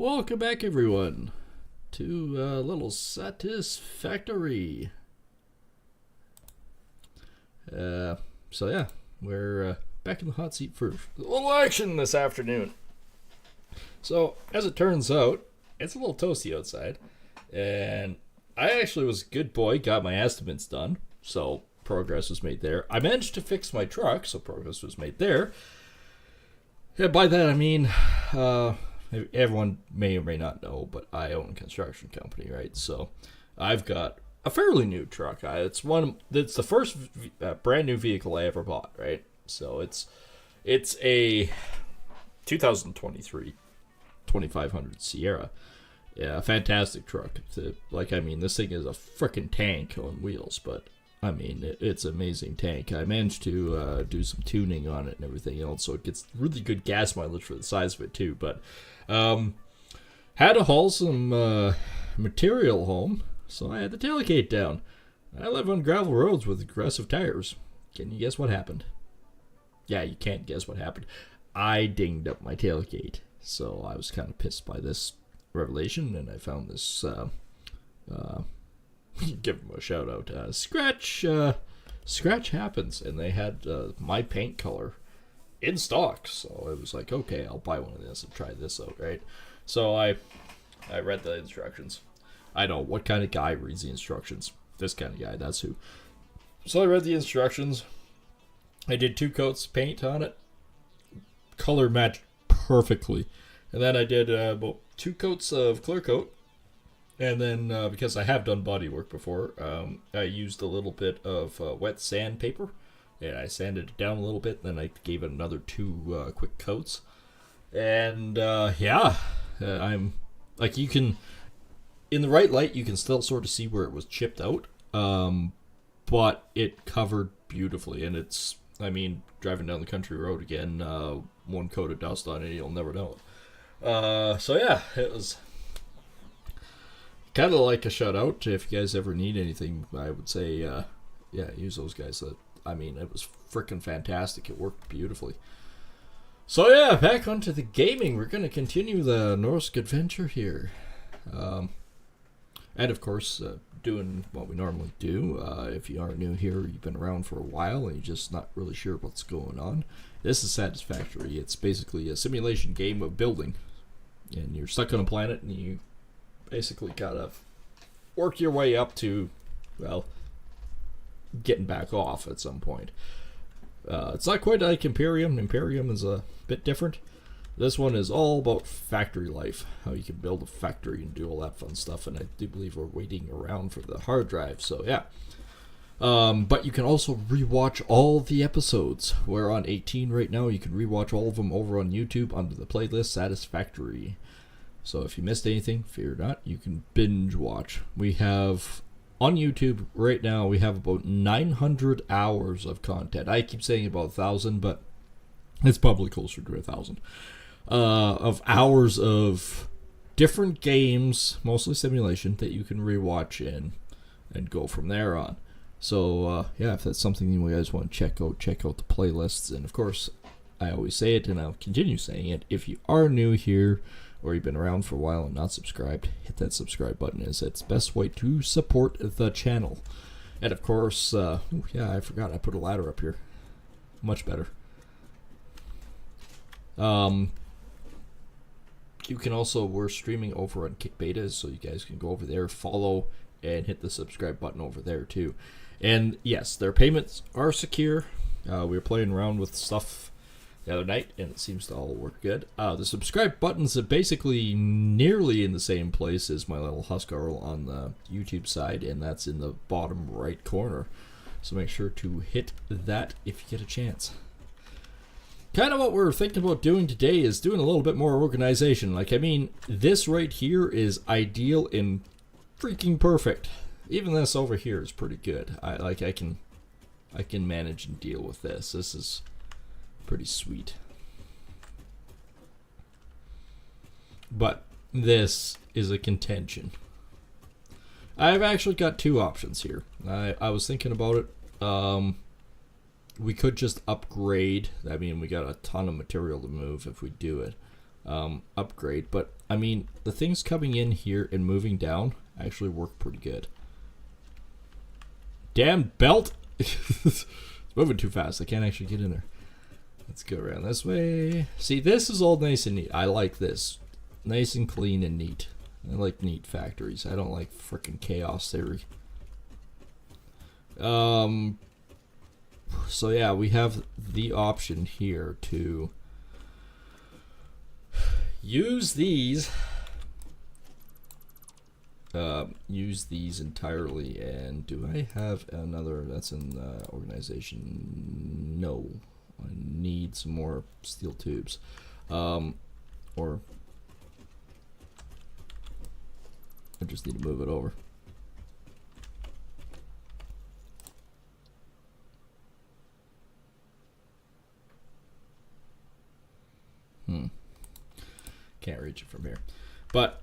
Welcome back, everyone, to a little Satisfactory. So yeah, we're back in the hot seat for a little action this afternoon. So, as it turns out, it's a little toasty outside, and I actually was a good boy, got my estimates done, so progress was made there. I managed to fix my truck, so progress was made there. And by that I mean, everyone may or may not know, but I own a construction company, right? So I've got a fairly new truck. It's the first brand new vehicle I ever bought, right? So it's a 2023 2500 Sierra. Yeah, a fantastic truck. This thing is a freaking tank on wheels, but I mean, it's an amazing tank. I managed to do some tuning on it and everything else, so it gets really good gas mileage for the size of it too. But had to haul some material home, so I had the tailgate down. I live on gravel roads with aggressive tires. Can you guess what happened? Yeah, you can't guess what happened. I dinged up my tailgate, so I was kind of pissed by this revelation, and I found this give them a shout out. Scratch Happens, and they had my paint color in stock, so I was like, okay, I'll buy one of this and try this out, right? So I read the instructions. I know what kind of guy reads the instructions. This kind of guy, that's who. So I read the instructions. I did 2 coats of paint on it. Color matched perfectly. And then I did about 2 coats of clear coat. And then, because I have done body work before, I used a little bit of wet sandpaper. And I sanded it down a little bit. Then I gave it another 2 quick coats. And, I'm, like, you can, in the right light, you can still sort of see where it was chipped out. But it covered beautifully. And it's, I mean, driving down the country road again, 1 coat of dust on it, you'll never know it. So yeah, it was kind of like a shout out. If you guys ever need anything, I would say, use those guys. I mean, it was freaking fantastic. It worked beautifully. So yeah, back onto the gaming. We're going to continue the Nordic adventure here. And of course, doing what we normally do. If you aren't new here, you've been around for a while and you're just not really sure what's going on. This is Satisfactory. It's basically a simulation game of building. And you're stuck on a planet and you basically gotta work your way up to, well, getting back off at some point. It's not quite like Imperium. Imperium is a bit different. This one is all about factory life, how you can build a factory and do all that fun stuff, and I do believe we're waiting around for the hard drive, so yeah. But you can also rewatch all the episodes. We're on 18 right now. You can rewatch all of them over on YouTube under the playlist Satisfactory. So if you missed anything, fear not, you can binge watch. We have, on YouTube right now, we have about 900 hours of content. I keep saying about 1,000, but it's probably closer to 1,000. Of hours of different games, mostly simulation, that you can rewatch and go from there on. So, if that's something you guys want to check out the playlists. And, of course, I always say it, and I'll continue saying it. If you are new here, or you've been around for a while and not subscribed, hit that subscribe button. It's the best way to support the channel. And, of course, I forgot I put a ladder up here. Much better. You can also, we're streaming over on Kick Betas, so you guys can go over there, follow, and hit the subscribe button over there too. And yes, their payments are secure. We were playing around with stuff the other night, and it seems to all work good. The subscribe buttons are basically nearly in the same place as my little Huskarl on the YouTube side, and that's in the bottom right corner. So make sure to hit that if you get a chance. Kind of what we're thinking about doing today is doing a little bit more organization. This right here is ideal and freaking perfect. Even this over here is pretty good. I can manage and deal with this. This is pretty sweet. But this is a contention. I've actually got 2 options here. I was thinking about it. We could just upgrade. I mean, we got a ton of material to move if we do it. upgrade. But I mean, the things coming in here and moving down actually work pretty good. Damn belt! It's moving too fast. I can't actually get in there. Let's go around this way. See, this is all nice and neat. I like this. Nice and clean and neat. I like neat factories. I don't like freaking chaos theory. So yeah, we have the option here to use these entirely. And do I have another? That's in organization. No, I need some more steel tubes, or I just need to move it over. Can't reach it from here. But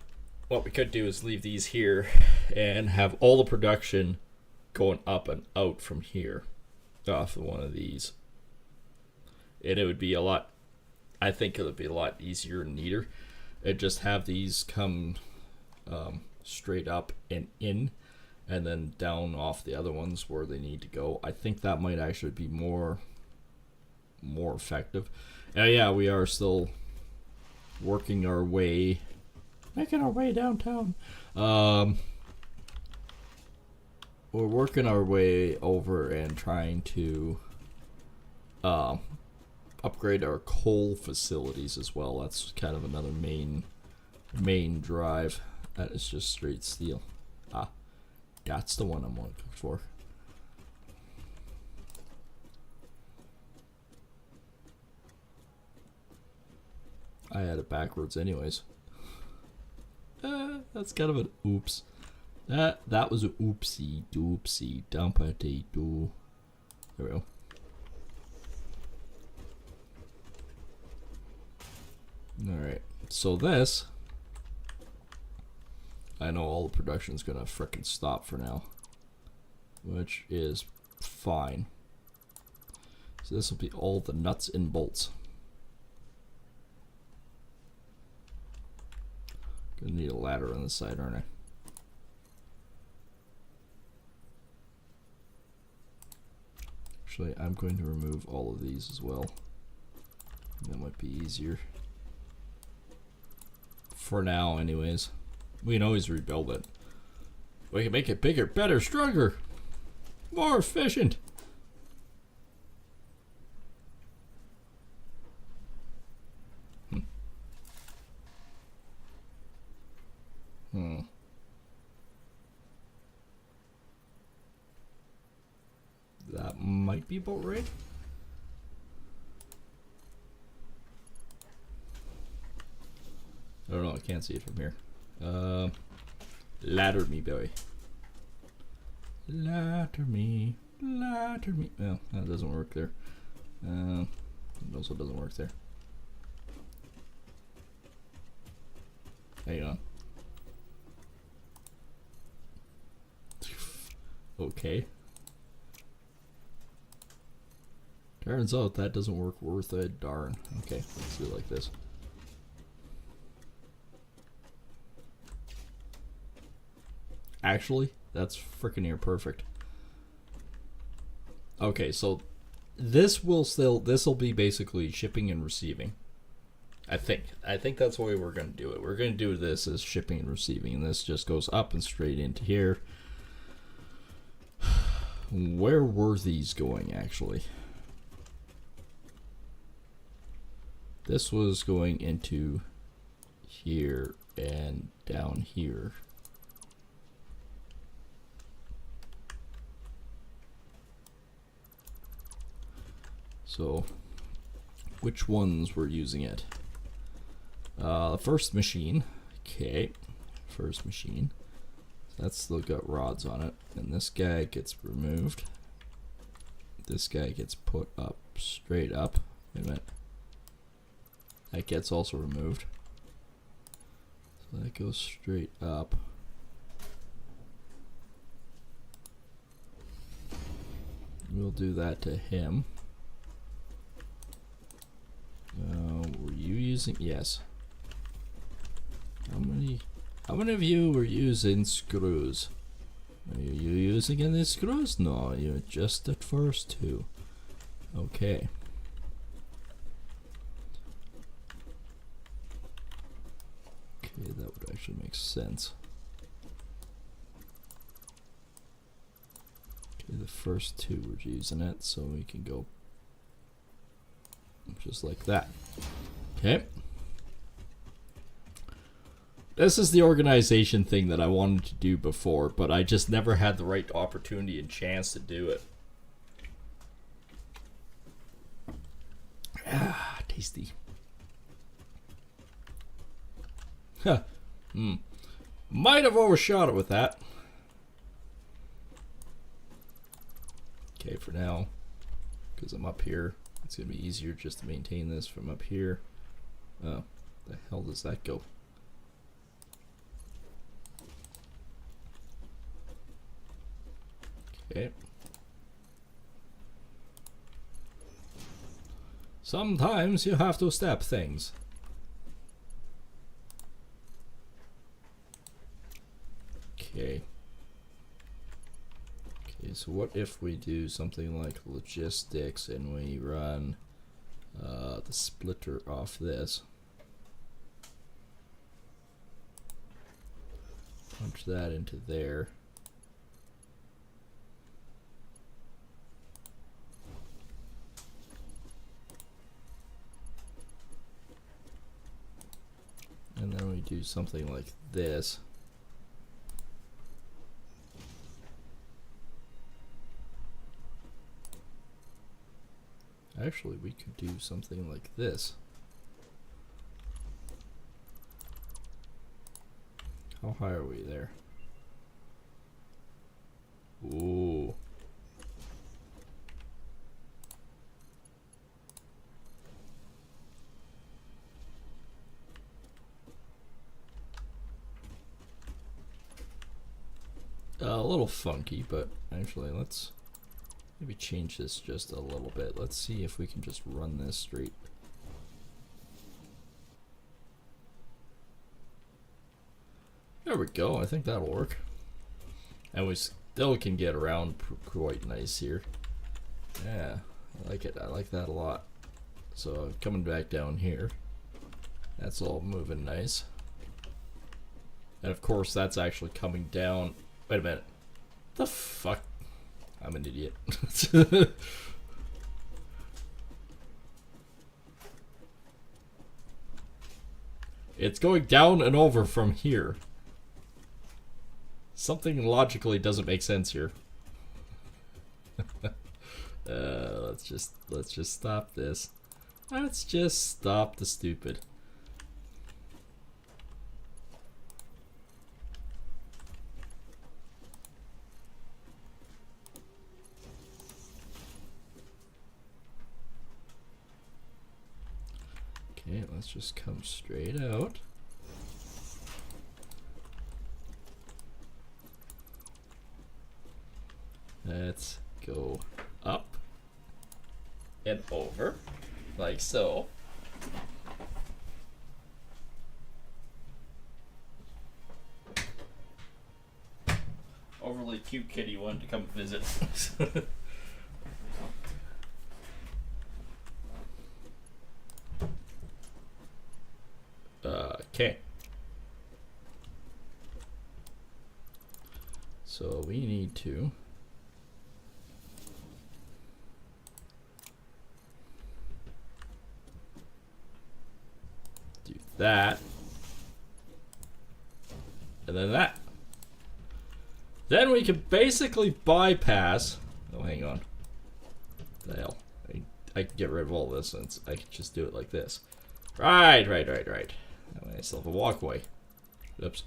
what we could do is leave these here and have all the production going up and out from here off of one of these. And it would be a lot, I think it would be a lot easier and neater. And just have these come straight up and in, and then down off the other ones where they need to go. I think that might actually be more effective. And yeah, we are still working our way, making our way downtown. We're working our way over and trying to upgrade our coal facilities as well. That's kind of another main drive. That is just straight steel. Ah, that's the one I'm looking for. I had it backwards anyways. That's kind of an oops. That was an oopsie doopsie dumpity doo. There we go. Alright, so this, I know all the production's gonna frickin' stop for now, which is fine. So this will be all the nuts and bolts. Gonna need a ladder on the side, aren't I? Actually, I'm going to remove all of these as well. That might be easier. For now, anyways. We can always rebuild it. We can make it bigger, better, stronger, more efficient. That might be about right. I don't know, I can't see it from here. Ladder me, boy. Ladder me. Ladder me. Oh, that doesn't work there. It also doesn't work there. Hang on. Okay. Turns out that doesn't work worth a darn. Okay, let's do it like this. Actually, that's freaking near perfect. Okay, so this will be basically shipping and receiving. I think that's the way we're going to do it. We're going to do this as shipping and receiving, and this just goes up and straight into here. Where were these going, actually? This was going into here and down here. So, which ones were using it? The first machine. Okay, first machine. That's still got rods on it. And this guy gets removed. This guy gets put up, straight up. Wait a minute. That gets also removed. So that goes straight up. We'll do that to him. Were you using? Yes. How many of you were using screws? Are you using any screws? No, you're just at first two. Okay. Okay, that would actually make sense. Okay, the first two we're using it, so we can go just like that. Okay. This is the organization thing that I wanted to do before, but I just never had the right opportunity and chance to do it. Ah, tasty. Huh. Might have overshot it with that. Okay, for now, because I'm up here, it's going to be easier just to maintain this from up here. Oh, the hell does that go? Okay. Sometimes you have to step things. Okay. Okay, so what if we do something like logistics and we run the splitter off this? Punch that into there. And then we do something like this. Actually, we could do something like this. How high are we there? Ooh. A little funky, but actually let's maybe change this just a little bit. Let's see if we can just run this straight. There we go. I think that'll work. And we still can get around quite nice here. Yeah, I like it. I like that a lot. So coming back down here, that's all moving nice. And of course that's actually coming down. Wait a minute. The fuck? I'm an idiot. It's going down and over from here. Something logically doesn't make sense here. Let's just stop this. Let's just stop the stupid. Okay, let's just come straight out. Let's go up and over, like so. Overly cute kitty wanted to come visit. Okay. So we need to do that. And then that. Then we can basically bypass. Oh, hang on. What the hell? I can get rid of all this since I can just do it like this. Right. That way I still have a walkway. Oops.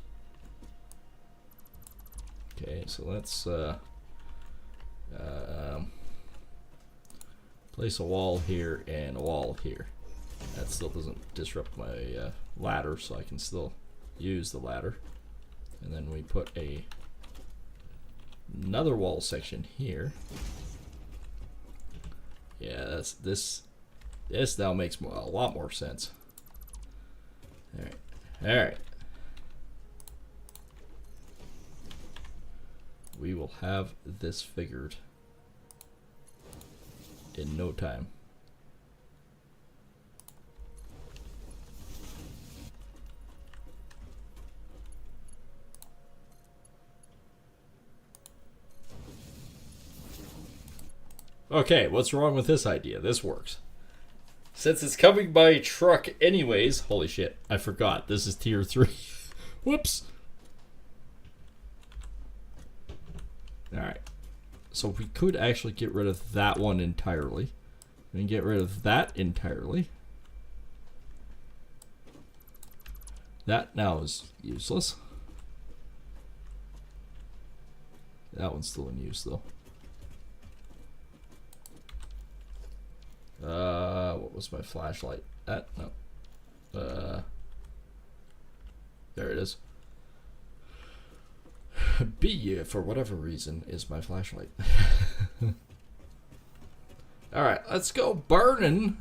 Okay, so let's place a wall here and a wall here. That still doesn't disrupt my ladder, so I can still use the ladder. And then we put another wall section here. Yeah, this now makes a lot more sense. All right. we will have this figured in no time. Okay, what's wrong with this idea? This works. Since it's coming by truck anyways, holy shit, I forgot. This is tier 3. Whoops. Alright. So we could actually get rid of that one entirely. We can get rid of that entirely. That now is useless. That one's still in use though. What was my flashlight? That? No. There it is. B, for whatever reason, is my flashlight. Alright, let's go burning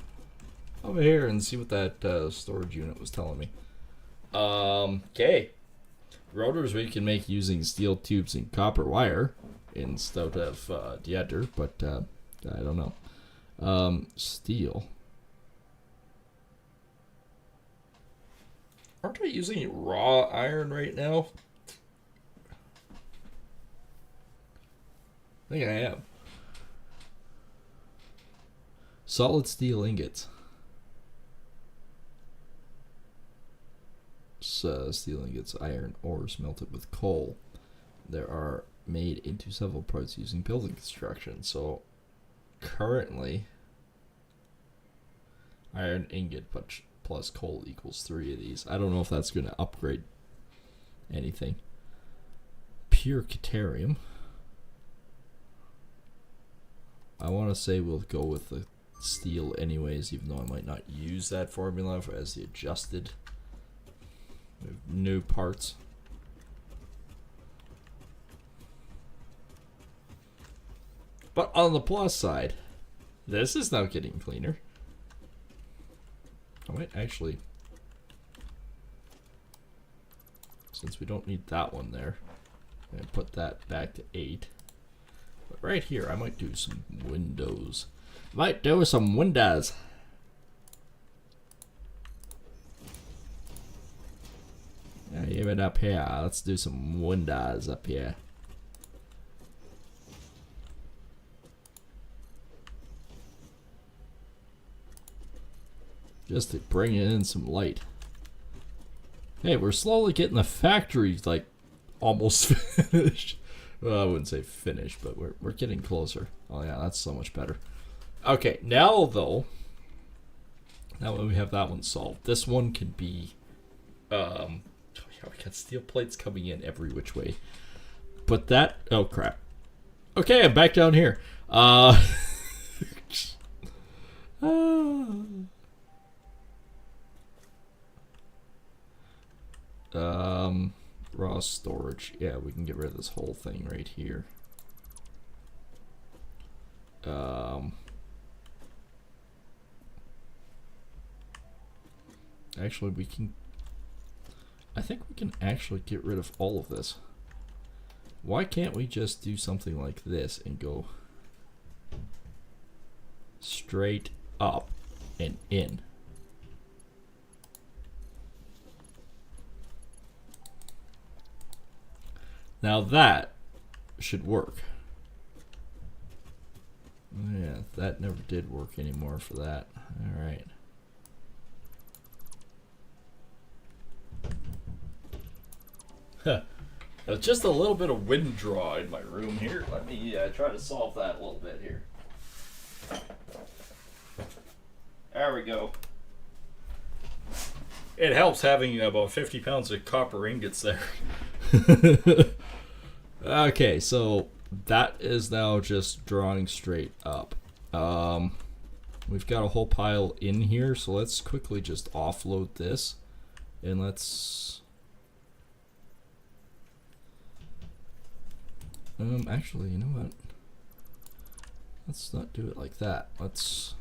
over here and see what that storage unit was telling me. Okay. Rotors we can make using steel tubes and copper wire instead of diameter, but I don't know. Steel. Aren't I using raw iron right now? I think I am. Solid steel ingots. Steel ingots, iron ores melted with coal. There are made into several parts using building construction. So currently, iron ingot plus coal equals 3 of these. I don't know if that's going to upgrade anything. Pure Caterium. I want to say we'll go with the steel anyways, even though I might not use that formula as the adjusted new parts. But on the plus side, this is now getting cleaner. I might actually, since we don't need that one there, I'm going to put that back to 8. But right here, I might do some windows. Might do some windows. Yeah, even up here, let's do some windows up here. Just to bring in some light. Hey, we're slowly getting the factory like almost finished. Well, I wouldn't say finished, but we're getting closer. Oh yeah, that's so much better. Okay, now though, now that we have that one solved, this one can be oh yeah, we got steel plates coming in every which way. But that, oh crap. Okay, I'm back down here. Raw storage. Yeah, we can get rid of this whole thing right here. Actually, we can, I think we can actually get rid of all of this. Why can't we just do something like this and go straight up and in? Now that should work. Yeah, that never did work anymore for that. All right. Just a little bit of wind draw in my room here. Let me try to solve that a little bit here. There we go. It helps having about 50 pounds of copper ingots there. Okay, so that is now just drawing straight up. We've got a whole pile in here, so let's quickly just offload this. And let's... actually, you know what? Let's not do it like that. Let's...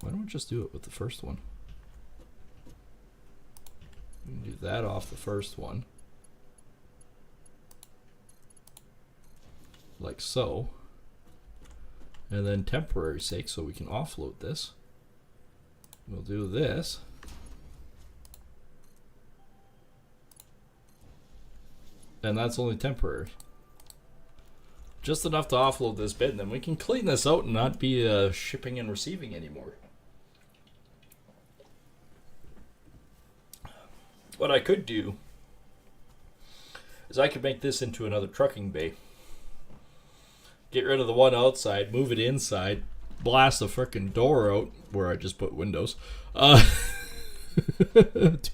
Why don't we just do it with the first one? We can do that off the first one. like so. And then temporary sake, so we can offload this, we'll do this. And that's only temporary. Just enough to offload this bit, and then we can clean this out and not be shipping and receiving anymore. What I could do is I could make this into another trucking bay. Get rid of the one outside, move it inside, blast the frickin' door out where I just put windows. Do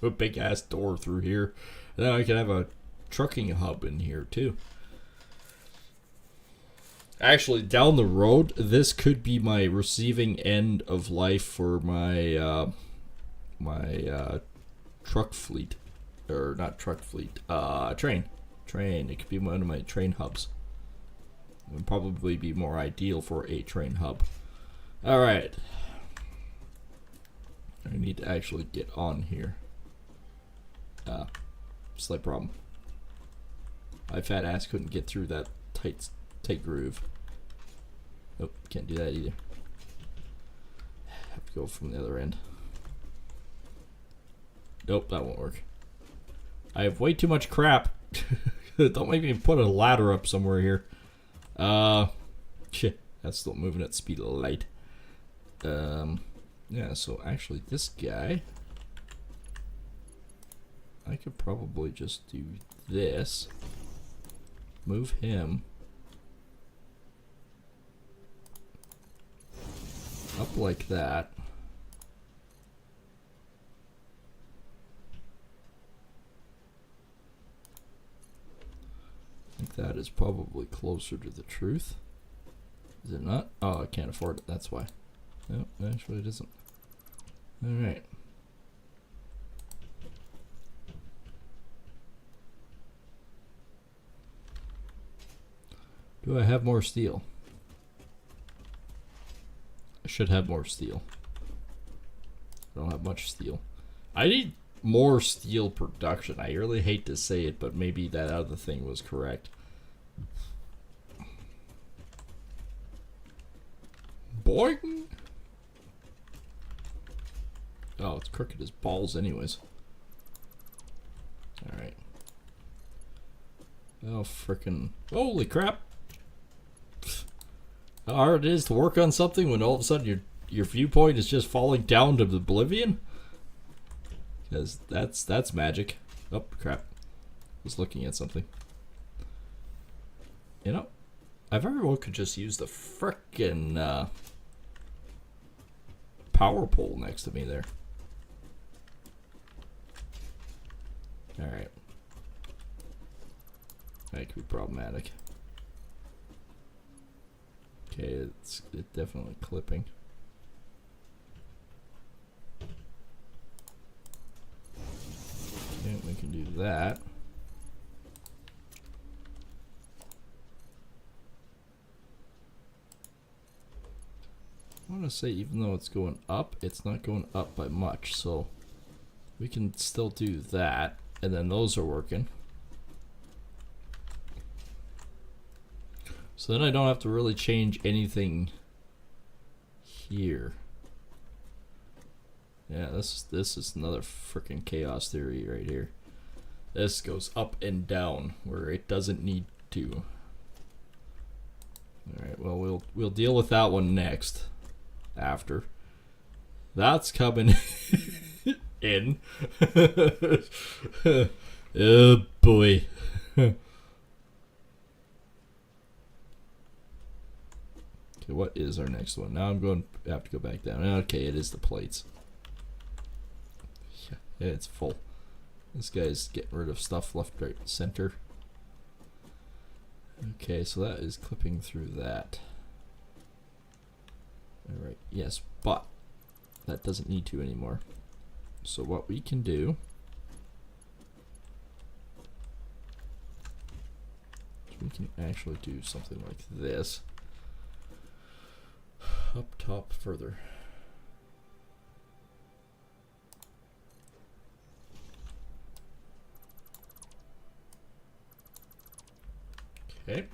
a big ass door through here. And then I can have a trucking hub in here too. Actually, down the road, this could be my receiving end of life for my truck fleet, or not truck fleet, train. It could be one of my train hubs. It would probably be more ideal for a train hub. All right, I need to actually get on here. Slight problem. My fat ass couldn't get through that tight groove. Nope, can't do that either. Have to go from the other end. Nope, that won't work. I have way too much crap. Don't make me put a ladder up somewhere here. Shit, that's still moving at the speed of light. Yeah, so actually this guy, I could probably just do this. Move him up like that. I think that is probably closer to the truth. Is it not? Oh, I can't afford it, that's why. No, actually it isn't. Alright. Do I have more steel? I should have more steel. I don't have much steel. I need more steel production. I really hate to say it, but maybe that other thing was correct. Boing! Oh, it's crooked as balls anyways. Alright. Oh, frickin'. Holy crap! How hard it is to work on something when all of a sudden your viewpoint is just falling down to oblivion? Because that's magic. Oh, crap. I was looking at something. You know, I very well could just use the frickin' power pole next to me there. Alright. That could be problematic. Okay, it's definitely clipping. Okay, we can do that. I want to say even though it's going up, it's not going up by much, so we can still do that, and then those are working. So then I don't have to really change anything here. Yeah, this is another freaking chaos theory right here. This goes up and down where it doesn't need to. All right, well we'll deal with that one next. After that's coming in. Oh boy. Okay, what is our next one? Now I'm going to have to go back down. Okay, it is the plates. Yeah, it's full. This guy's getting rid of stuff left, right, center. Okay, so that is clipping through that. Alright, yes, but that doesn't need to anymore. So what we can do is we can actually do something like this. Up top further. Okay.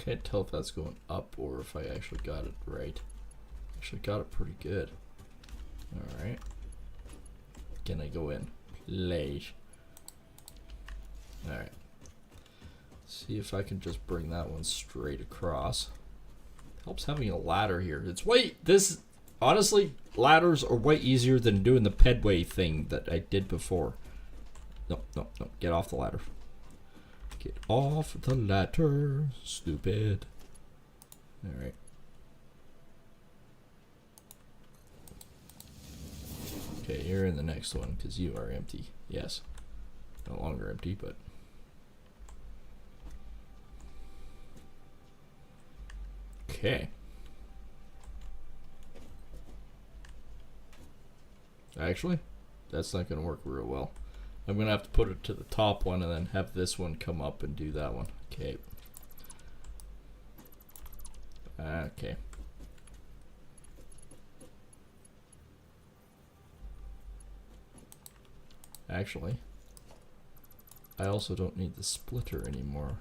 Can't tell if that's going up or if I actually got it right. Actually got it pretty good. Alright. Can I go in? Please. Alright. See if I can just bring that one straight across. Helps having a ladder here. It's honestly, ladders are way easier than doing the pedway thing that I did before. No, no, no. Get off the ladder. Get off the ladder, stupid. Alright. Okay, you're in the next one because you are empty. Yes. No longer empty, but... Okay. Actually, that's not going to work real well. I'm going to have to put it to the top one and then have this one come up and do that one. Okay. Okay. Actually, I also don't need the splitter anymore.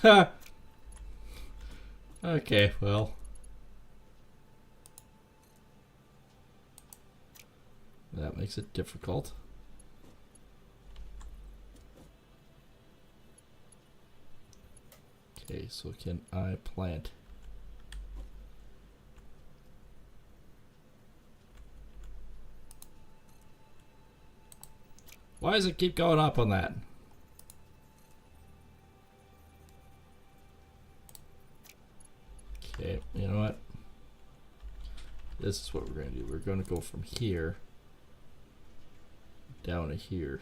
Ha! Okay, well. That makes it difficult. Okay, so can I plant? Why does it keep going up on that? Okay, you know what? This is what we're going to do. We're going to go from here down to here.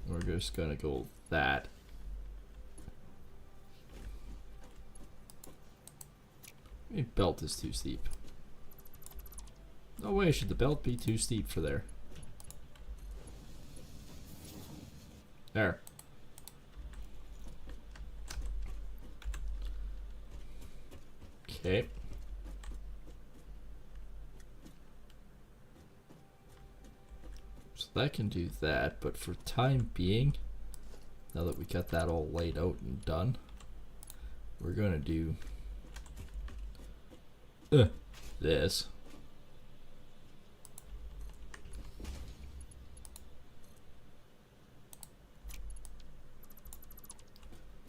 We're just going to go that. Maybe belt is too steep. No way should the belt be too steep for there. There. Okay. So that can do that, but for time being, now that we got that all laid out and done, we're gonna do this.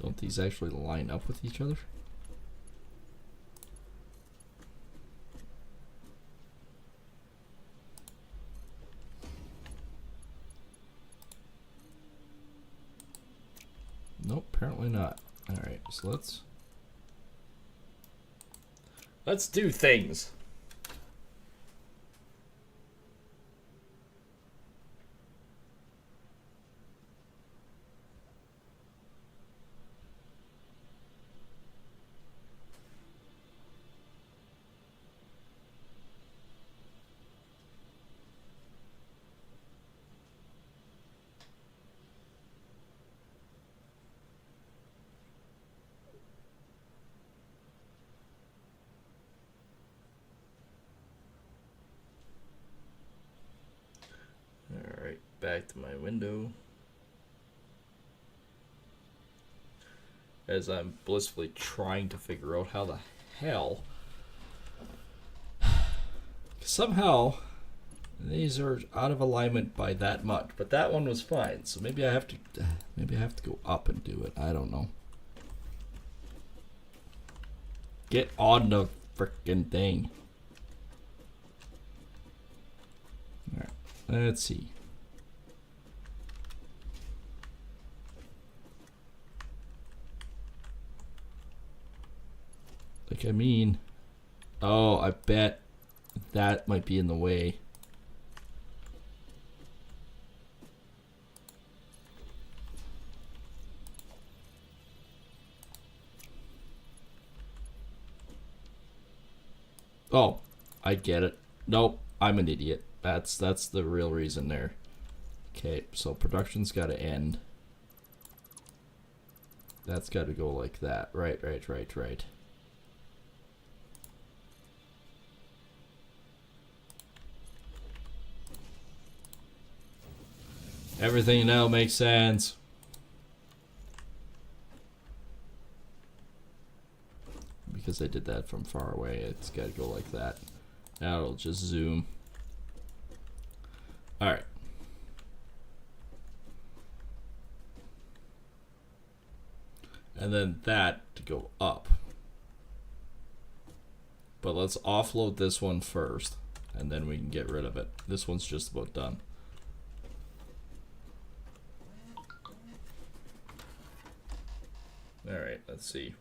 Don't these actually line up with each other? Nope, apparently not. Alright, so let's do things. Alright, back to my window. As I'm blissfully trying to figure out how the hell somehow these are out of alignment by that much, but that one was fine. So maybe I have to go up and do it. I don't know. Get on the frickin' thing. Alright, let's see. Like, I mean, oh, I bet that might be in the way. Oh, I get it. Nope, I'm an idiot. That's the real reason there. Okay, so production's got to end. That's got to go like that. Right. Everything now makes sense. Because I did that from far away, it's got to go like that. Now it'll just zoom. Alright. And then that to go up. But let's offload this one first, and then we can get rid of it. This one's just about done. Alright, let's see.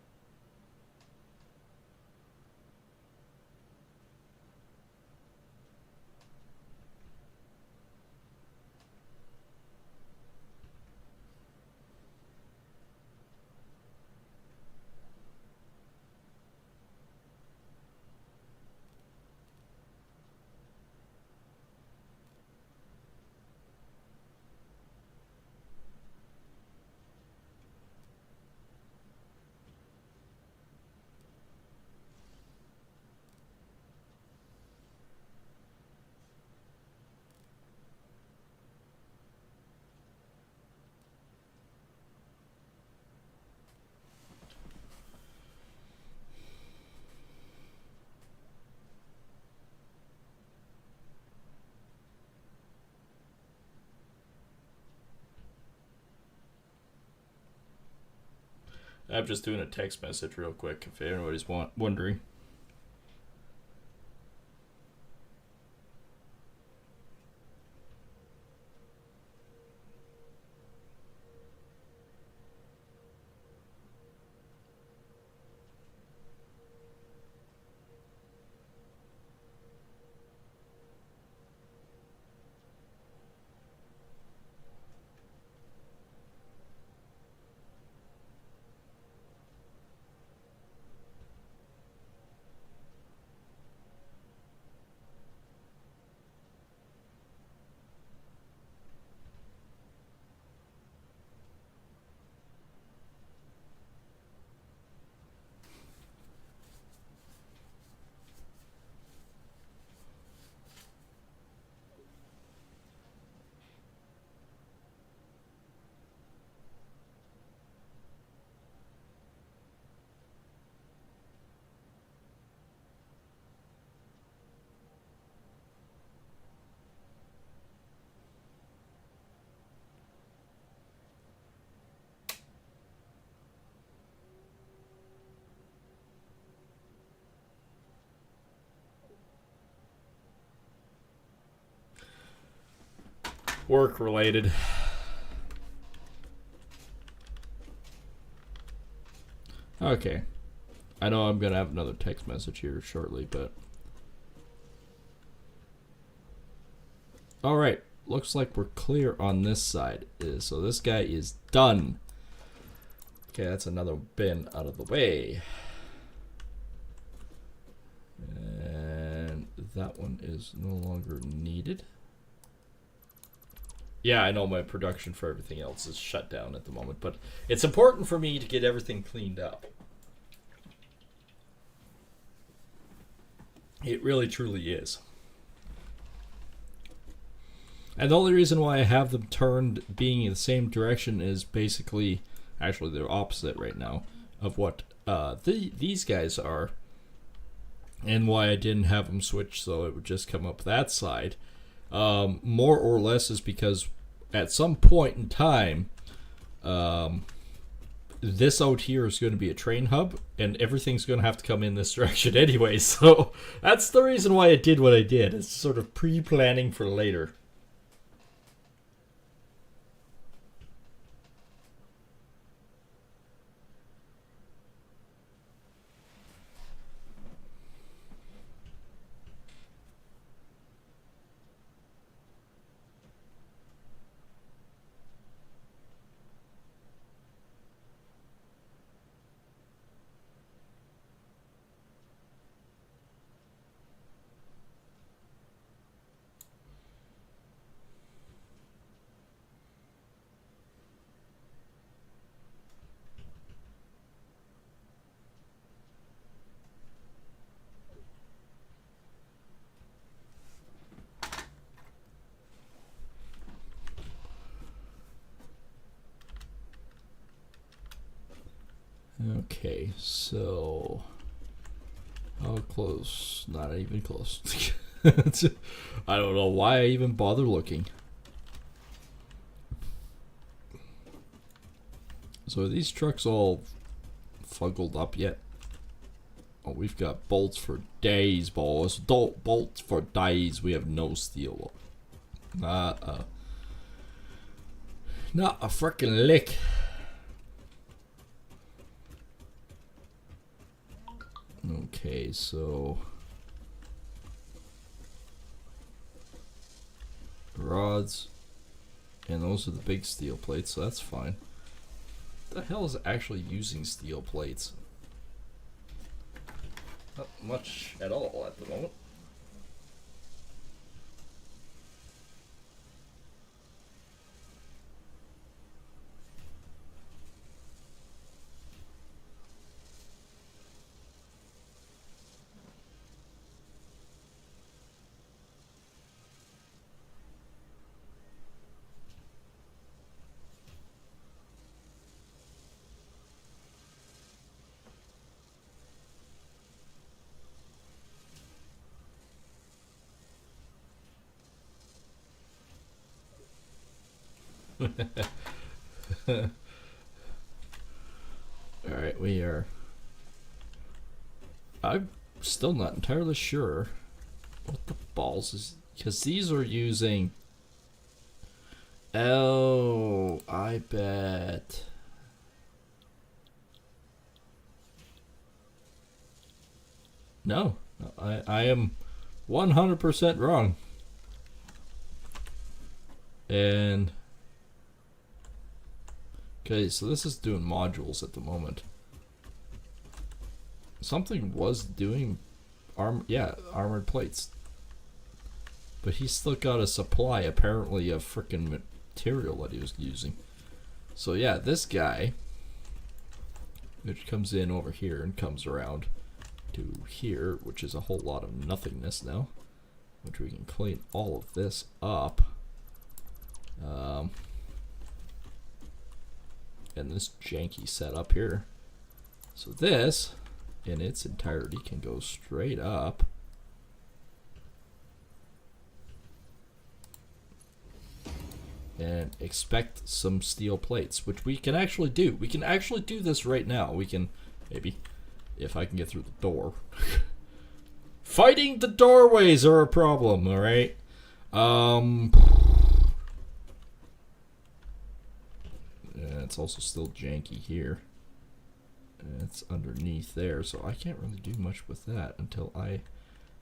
I'm just doing a text message real quick if anybody's wondering. Work related. Okay. I know I'm gonna have another text message here shortly, but alright. Looks like we're clear on this side. So this guy is done. Okay, that's another bin out of the way. And that one is no longer needed. Yeah, I know my production for everything else is shut down at the moment, but it's important for me to get everything cleaned up. It really, truly is. And the only reason why I have them turned being in the same direction is basically, actually they're opposite right now, of what these guys are. And why I didn't have them switch so it would just come up that side. More or less is because at some point in time, this out here is going to be a train hub, and everything's going to have to come in this direction anyway. So that's the reason why I did what I did. It's sort of pre-planning for later. Okay, so how close? Not even close. I don't know why I even bother looking. So are these trucks all fuggled up yet? Oh, we've got bolts for days, boys. Bolts for days. We have no steel. Not a frickin' lick. Okay, so rods, and those are the big steel plates, so that's fine. What the hell is actually using steel plates? Not much at all at the moment. Alright, we are. I'm still not entirely sure what the balls is. Because these are using. Oh, I bet. No, I am 100% wrong. And. Okay, so this is doing modules at the moment. Something was doing armored plates. But he's still got a supply, apparently, of frickin' material that he was using. So yeah, this guy, which comes in over here and comes around to here, which is a whole lot of nothingness now, which we can clean all of this up. And this janky setup here. So this, in its entirety, can go straight up. And expect some steel plates, which we can actually do. We can actually do this right now. We can, maybe, if I can get through the door. Fighting the doorways are a problem, alright? It's also still janky here. It's underneath there, so I can't really do much with that until I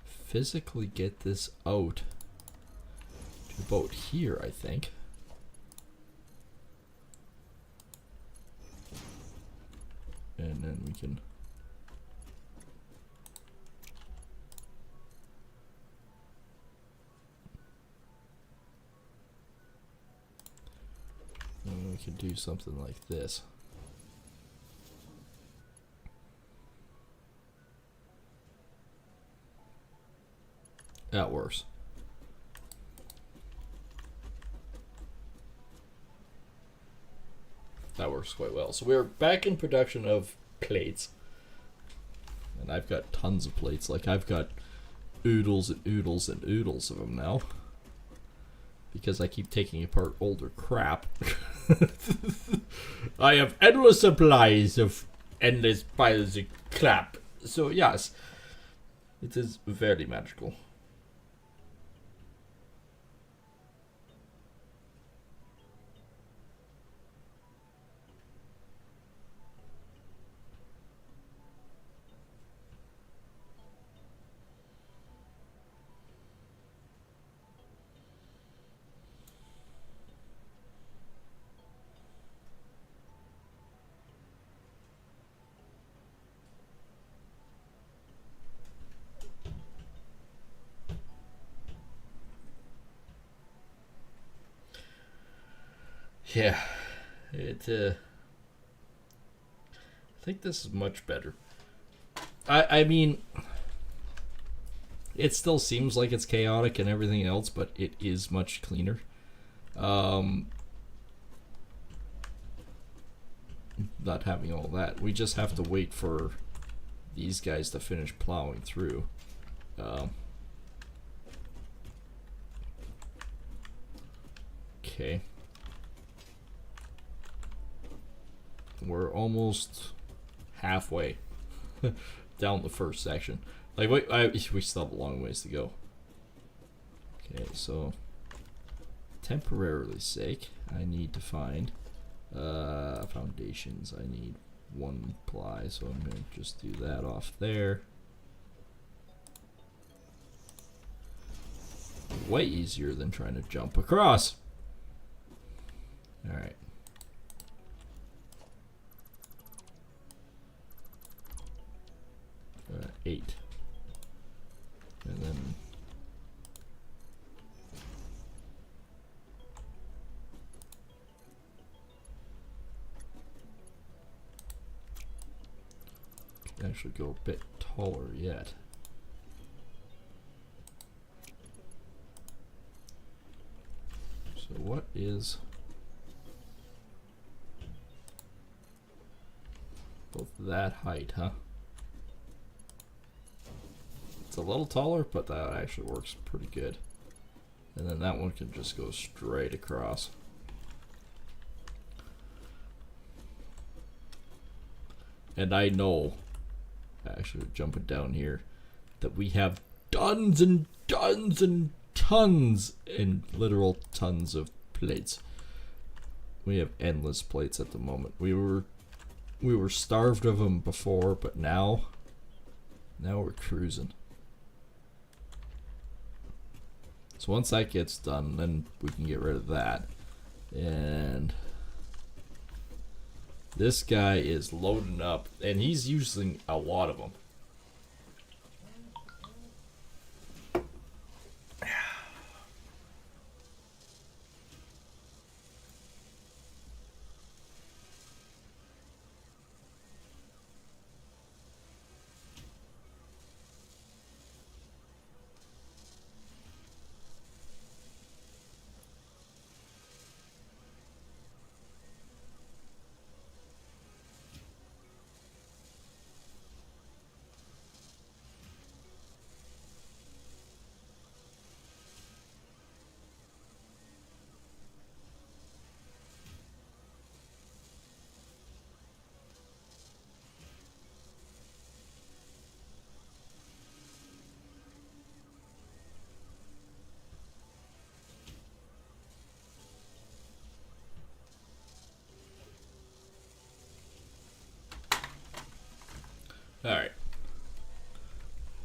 physically get this out to about here, I think. And then we can do something like this. That works. That works quite well. So we're back in production of plates. And I've got tons of plates. Like, I've got oodles and oodles and oodles of them now. Because I keep taking apart older crap. I have endless supplies of endless piles of crap. So yes, it is very magical. Yeah, I think this is much better. I mean, it still seems like it's chaotic and everything else, but it is much cleaner. not having all that. We just have to wait for these guys to finish plowing through. Okay. We're almost halfway down the first section. Like, we still have a long ways to go. Okay, so temporarily sake, I need to find foundations. I need 1 ply, so I'm going to just do that off there. Way easier than trying to jump across. Alright. Uh, 8. And then actually go a bit taller yet. So what is both that height, huh? It's a little taller, but that actually works pretty good. And then that one can just go straight across. And I know, actually jumping down here, that we have tons and tons and tons and literal tons of plates. We have endless plates at the moment. We were starved of them before, but now we're cruising. So once that gets done, then we can get rid of that. And this guy is loading up, and he's using a lot of them. Alright.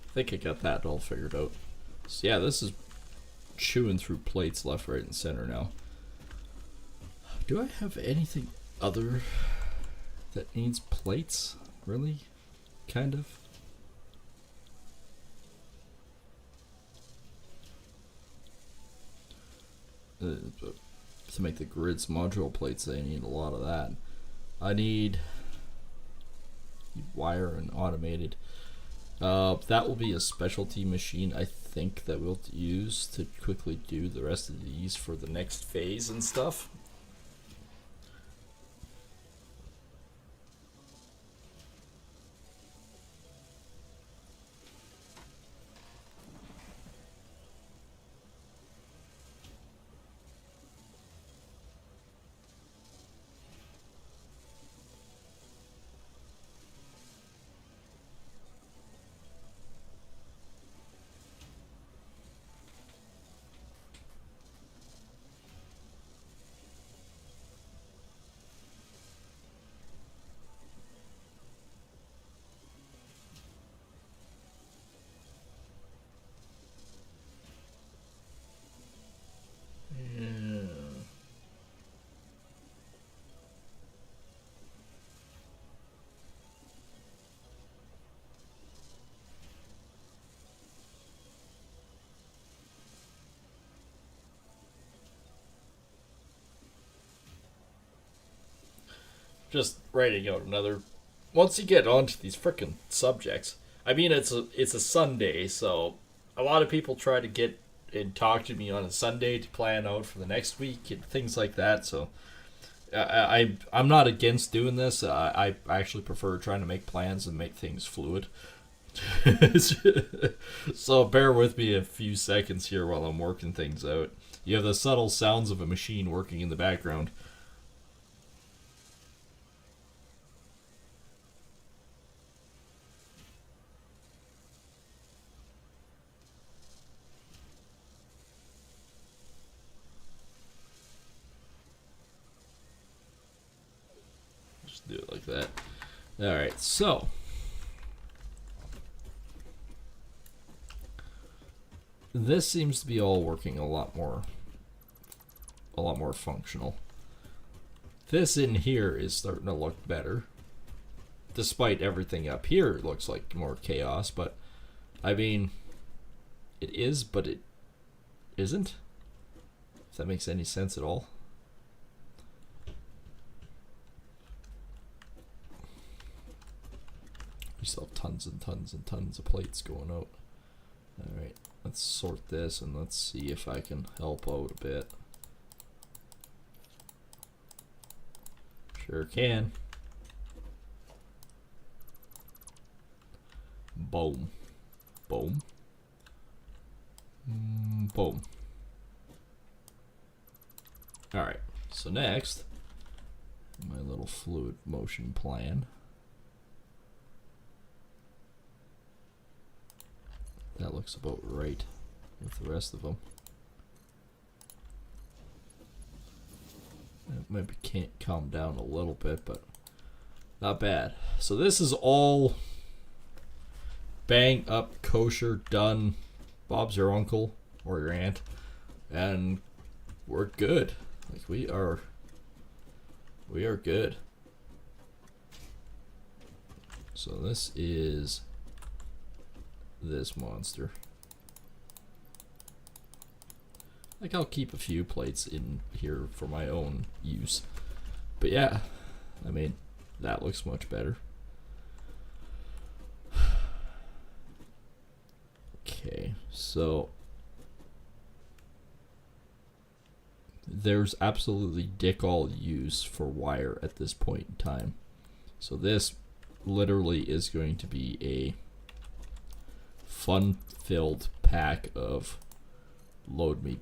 I think I got that all figured out. So yeah, this is chewing through plates left, right, and center now. Do I have anything other that needs plates? Really? Kind of? To make the grids module plates, I need a lot of that. I need wire and automated. That will be a specialty machine, I think, that we'll use to quickly do the rest of these for the next phase and stuff. Just writing out another. Once you get onto these frickin' subjects, I mean, it's a Sunday, so a lot of people try to get and talk to me on a Sunday to plan out for the next week and things like that. So I'm not against doing this. I actually prefer trying to make plans and make things fluid. So bear with me a few seconds here while I'm working things out. You have the subtle sounds of a machine working in the background. Just do it like that. Alright, so this seems to be all working a lot more functional. This in here is starting to look better. Despite everything up here, it looks like more chaos, but I mean, it is, but it isn't. If that makes any sense at all. We still have tons and tons and tons of plates going out. Alright, let's sort this and let's see if I can help out a bit. Sure can. Boom. Boom. Boom. Alright, so next, my little fluid motion plan. That looks about right with the rest of them. Maybe can't calm down a little bit, but not bad. So this is all bang up, kosher, done. Bob's your uncle or your aunt, and we're good. Like we are good. So this is this monster. Like I'll keep a few plates in here for my own use. But yeah, I mean, that looks much better. Okay, so there's absolutely dick all use for wire at this point in time. So this literally is going to be a fun-filled pack of load me.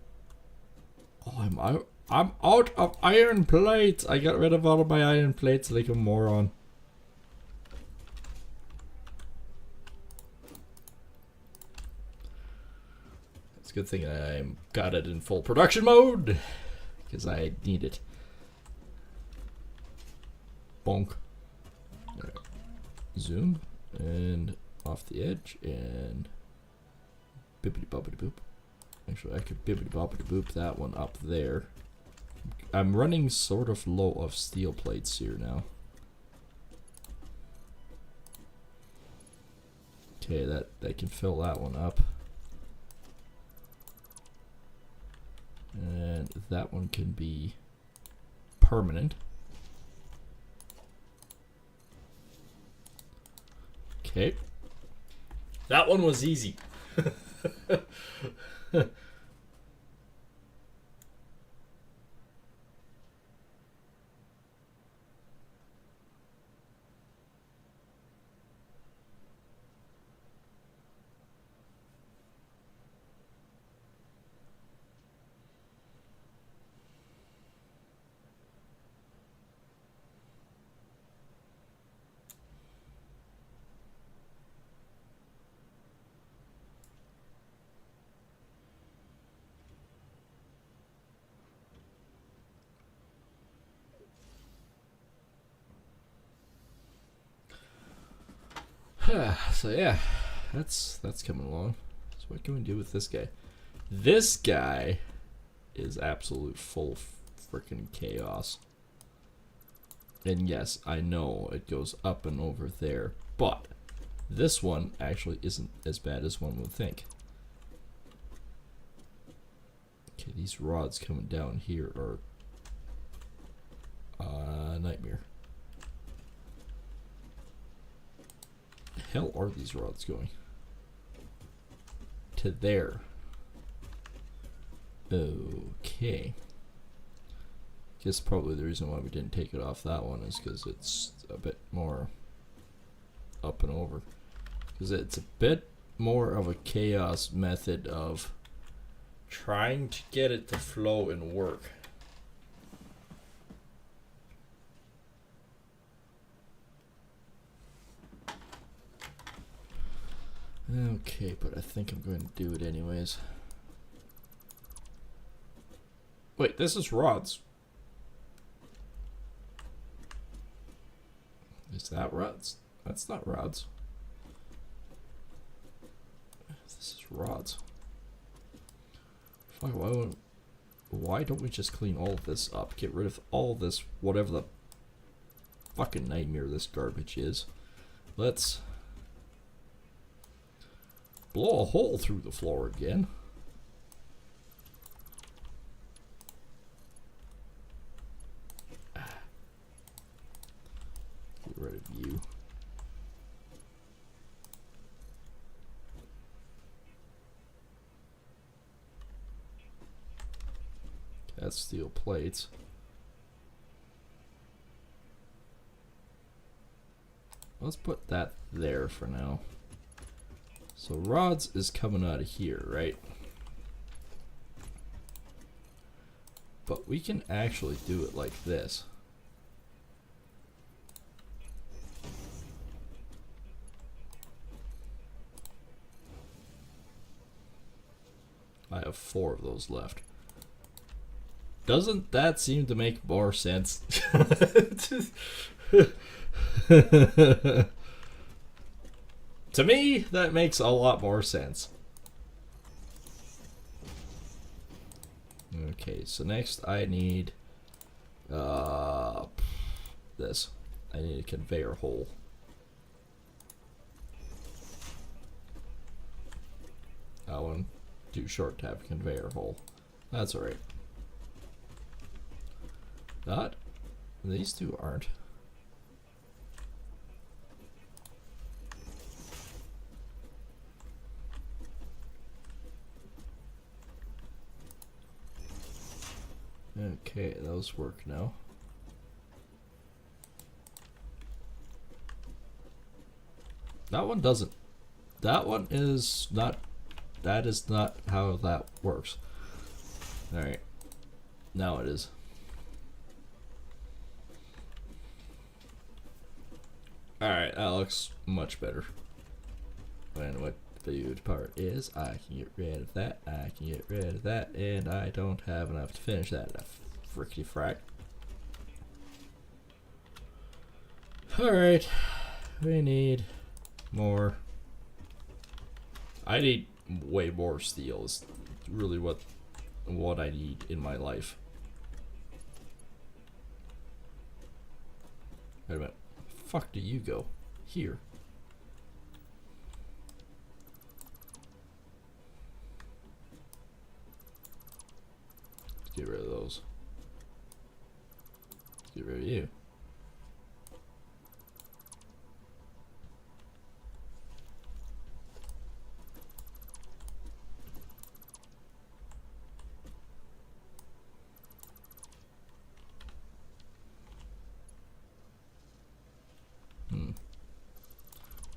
Oh, I'm out of iron plates. I got rid of all of my iron plates like a moron. It's a good thing I got it in full production mode because I need it. Bonk. Right. Zoom and off the edge and bippity boppity boop. Actually, I could bippity boppity boop that one up there. I'm running sort of low of steel plates here now. Okay, that can fill that one up. And that one can be permanent. Okay. That one was easy. So yeah, that's coming along. So what can we do with this guy? This guy is absolute full freaking chaos. And yes, I know it goes up and over there, but this one actually isn't as bad as one would think. Okay, these rods coming down here are a nightmare. The hell are these rods going? To there. Okay. Guess probably the reason why we didn't take it off that one is because it's a bit more up and over. Because it's a bit more of a chaos method of trying to get it to flow and work. Okay, but I think I'm going to do it anyways. Wait, this is rods. Is that rods? That's not rods. This is rods. Fuck, why don't we just clean all of this up? Get rid of all this, whatever the fucking nightmare this garbage is. Let's blow a hole through the floor again. Get rid of you. That's steel plates. Let's put that there for now. So rods is coming out of here, right? But we can actually do it like this. I have 4 of those left. Doesn't that seem to make more sense? To me, that makes a lot more sense. Okay, so next I need this. I need a conveyor hole. That one too short to have a conveyor hole. That's alright. That these two aren't. Okay, those work now. That one doesn't. That one is not. That is not how that works. Alright. Now it is. Alright, that looks much better. And what the huge part is, I can get rid of that, I can get rid of that, and I don't have enough to finish that. Fricky frack. Alright, we need more. I need way more steel, is really what I need in my life. Wait a minute. Fuck do you go? Here. Get rid of those. Get rid of you.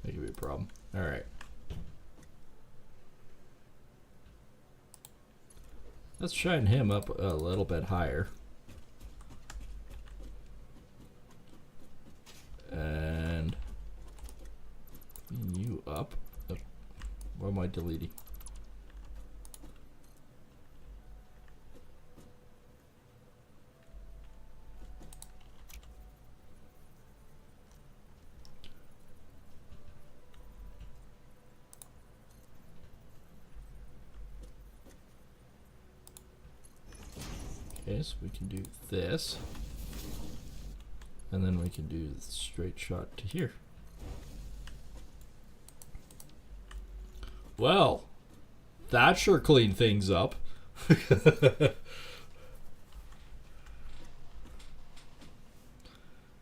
That could be a problem. Alright. Let's shine him up a little bit higher. And clean you up. What am I deleting? Okay, so we can do this, and then we can do the straight shot to here. Well, that sure cleaned things up.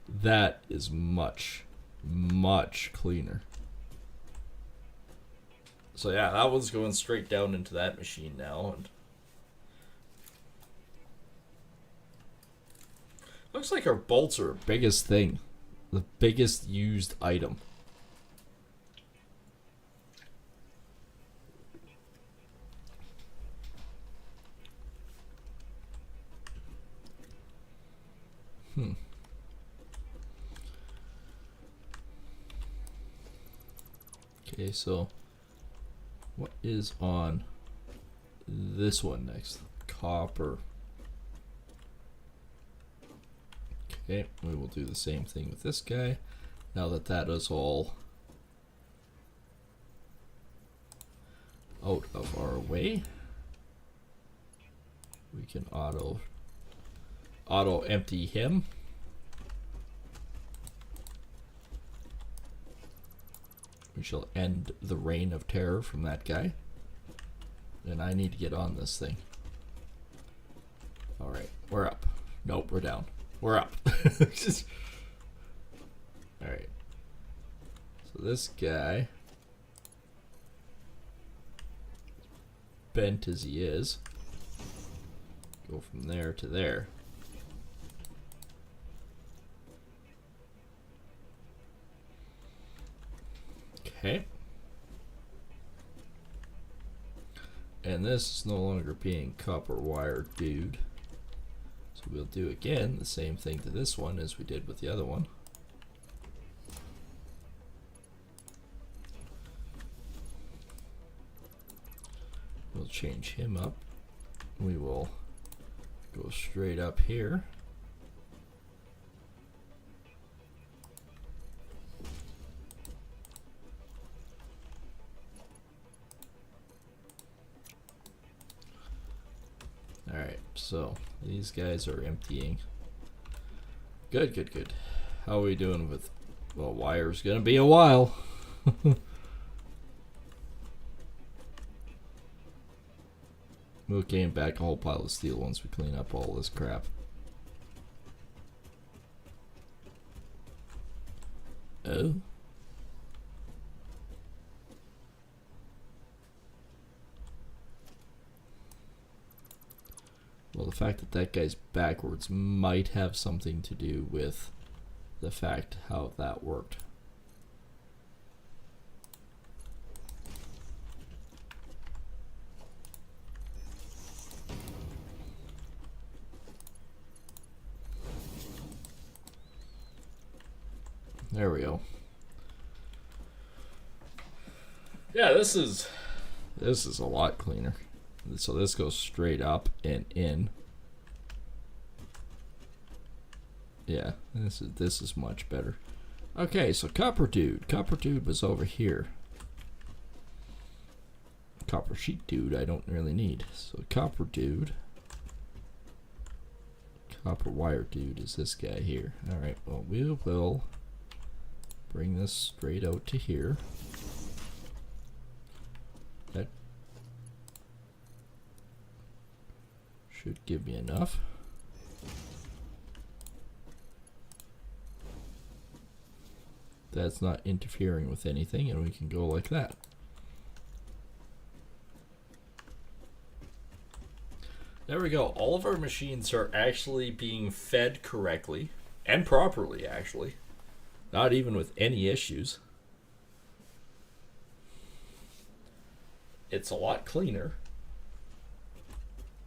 That is much, much cleaner. So yeah, that one's going straight down into that machine now, and Looks like our bolts are our biggest thing. The biggest used item. Okay, so what is on this one next? Copper. Okay, we will do the same thing with this guy. Now that that is all out of our way, we can auto empty him. We shall end the reign of terror from that guy. And I need to get on this thing. Alright, we're up. Nope, we're down. We're up. Alright. So this guy, bent as he is, go from there to there. Okay. And this is no longer being copper wire, dude. So we'll do again the same thing to this one as we did with the other one. We'll change him up. We will go straight up here. Alright, so these guys are emptying. Good, good, good. How are we doing with, well, wire's gonna be a while. We'll gain back a whole pile of steel once we clean up all this crap. Oh. Well, the fact that that guy's backwards might have something to do with the fact how that worked. There we go. Yeah, this is a lot cleaner. So this goes straight up and in. Yeah, this is much better. Okay, so Copper Dude was over here. Copper Sheet Dude I don't really need. So Copper Dude. Copper Wire Dude is this guy here. Alright, well we will bring this straight out to here. That should give me enough. That's not interfering with anything, and we can go like that. There we go. All of our machines are actually being fed correctly and properly, actually. Not even with any issues. It's a lot cleaner.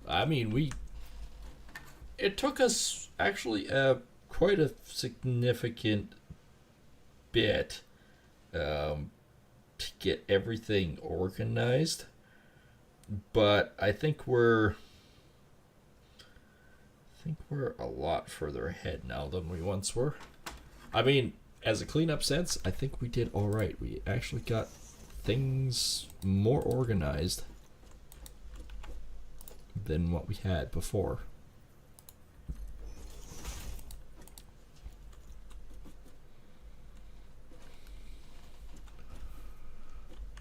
I mean, it took us actually quite a significant bit to get everything organized, but I think we're a lot further ahead now than we once were. I mean, as a cleanup sense, I think we did all right. We actually got things more organized than what we had before.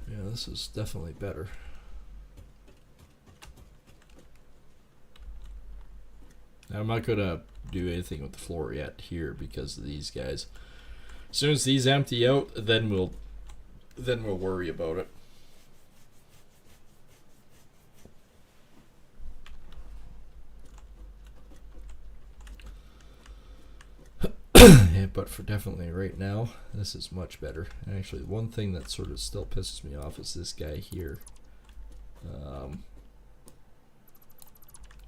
Yeah, this is definitely better. Now, I'm not gonna do anything with the floor yet here because of these guys. As soon as these empty out, then we'll worry about it. but for definitely right now, this is much better. Actually, one thing that sort of still pisses me off is this guy here.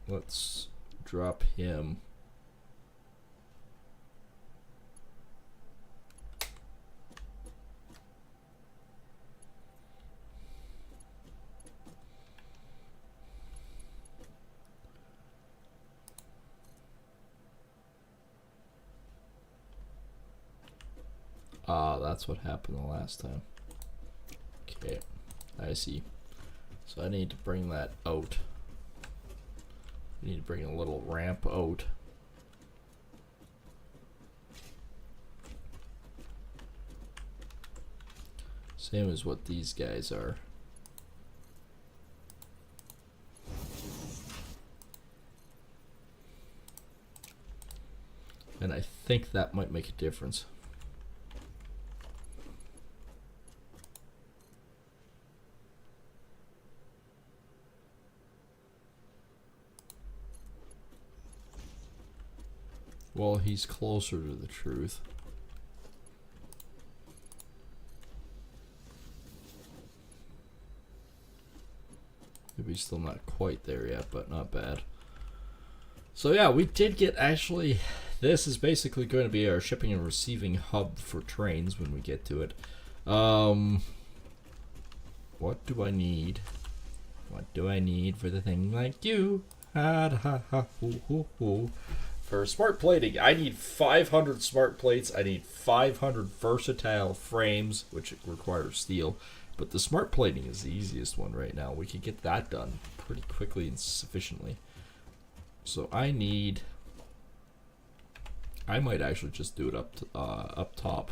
Let's drop him. That's what happened the last time. Okay, I see. So I need to bring that out. I need to bring a little ramp out. Same as what these guys are. And I think that might make a difference. Well, he's closer to the truth. Maybe still not quite there yet, but not bad. So yeah, we did get actually, this is basically going to be our shipping and receiving hub for trains when we get to it. What do I need? What do I need for the thing like you? Ha ha ha hoo hoo hoo. For smart plating, I need 500 smart plates. I need 500 versatile frames, which requires steel. But the smart plating is the easiest one right now. We can get that done pretty quickly and sufficiently. So I need... I might actually just do it up top.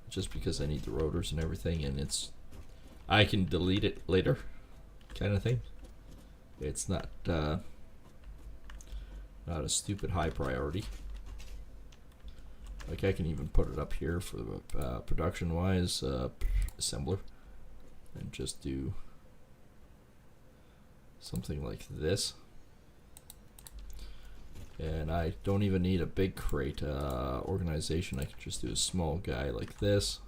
Just because I need the rotors and everything, and it's... I can delete it later, kind of thing. It's not... not a stupid high priority. Like I can even put it up here for the production wise assembler and just do something like this. And I don't even need a big crate organization. I can just do a small guy like this.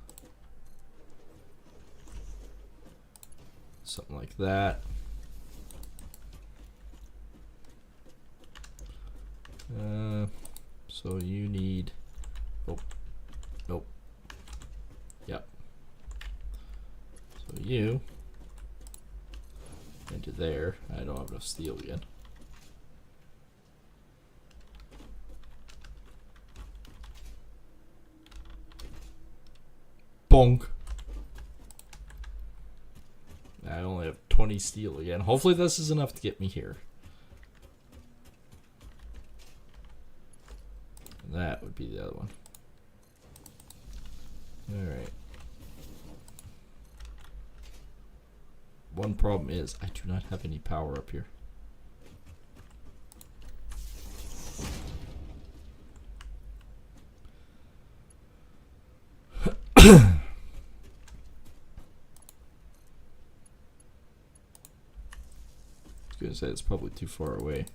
Something like that. So you need, oh, nope, yep. So you, into there, I don't have enough steel again. Bonk. I only have 20 steel again. Hopefully this is enough to get me here. That would be the other one. Alright. One problem is I do not have any power up here. I was gonna say it's probably too far away.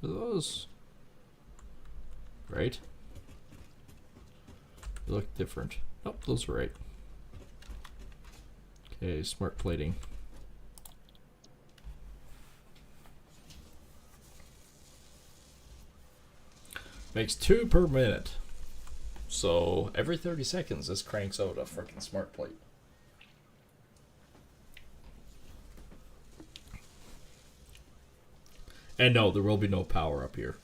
Are those right? They look different. Oh, those are right. Okay, smart plating. Makes 2 per minute. So every 30 seconds this cranks out a freaking smart plate. And no, there will be no power up here.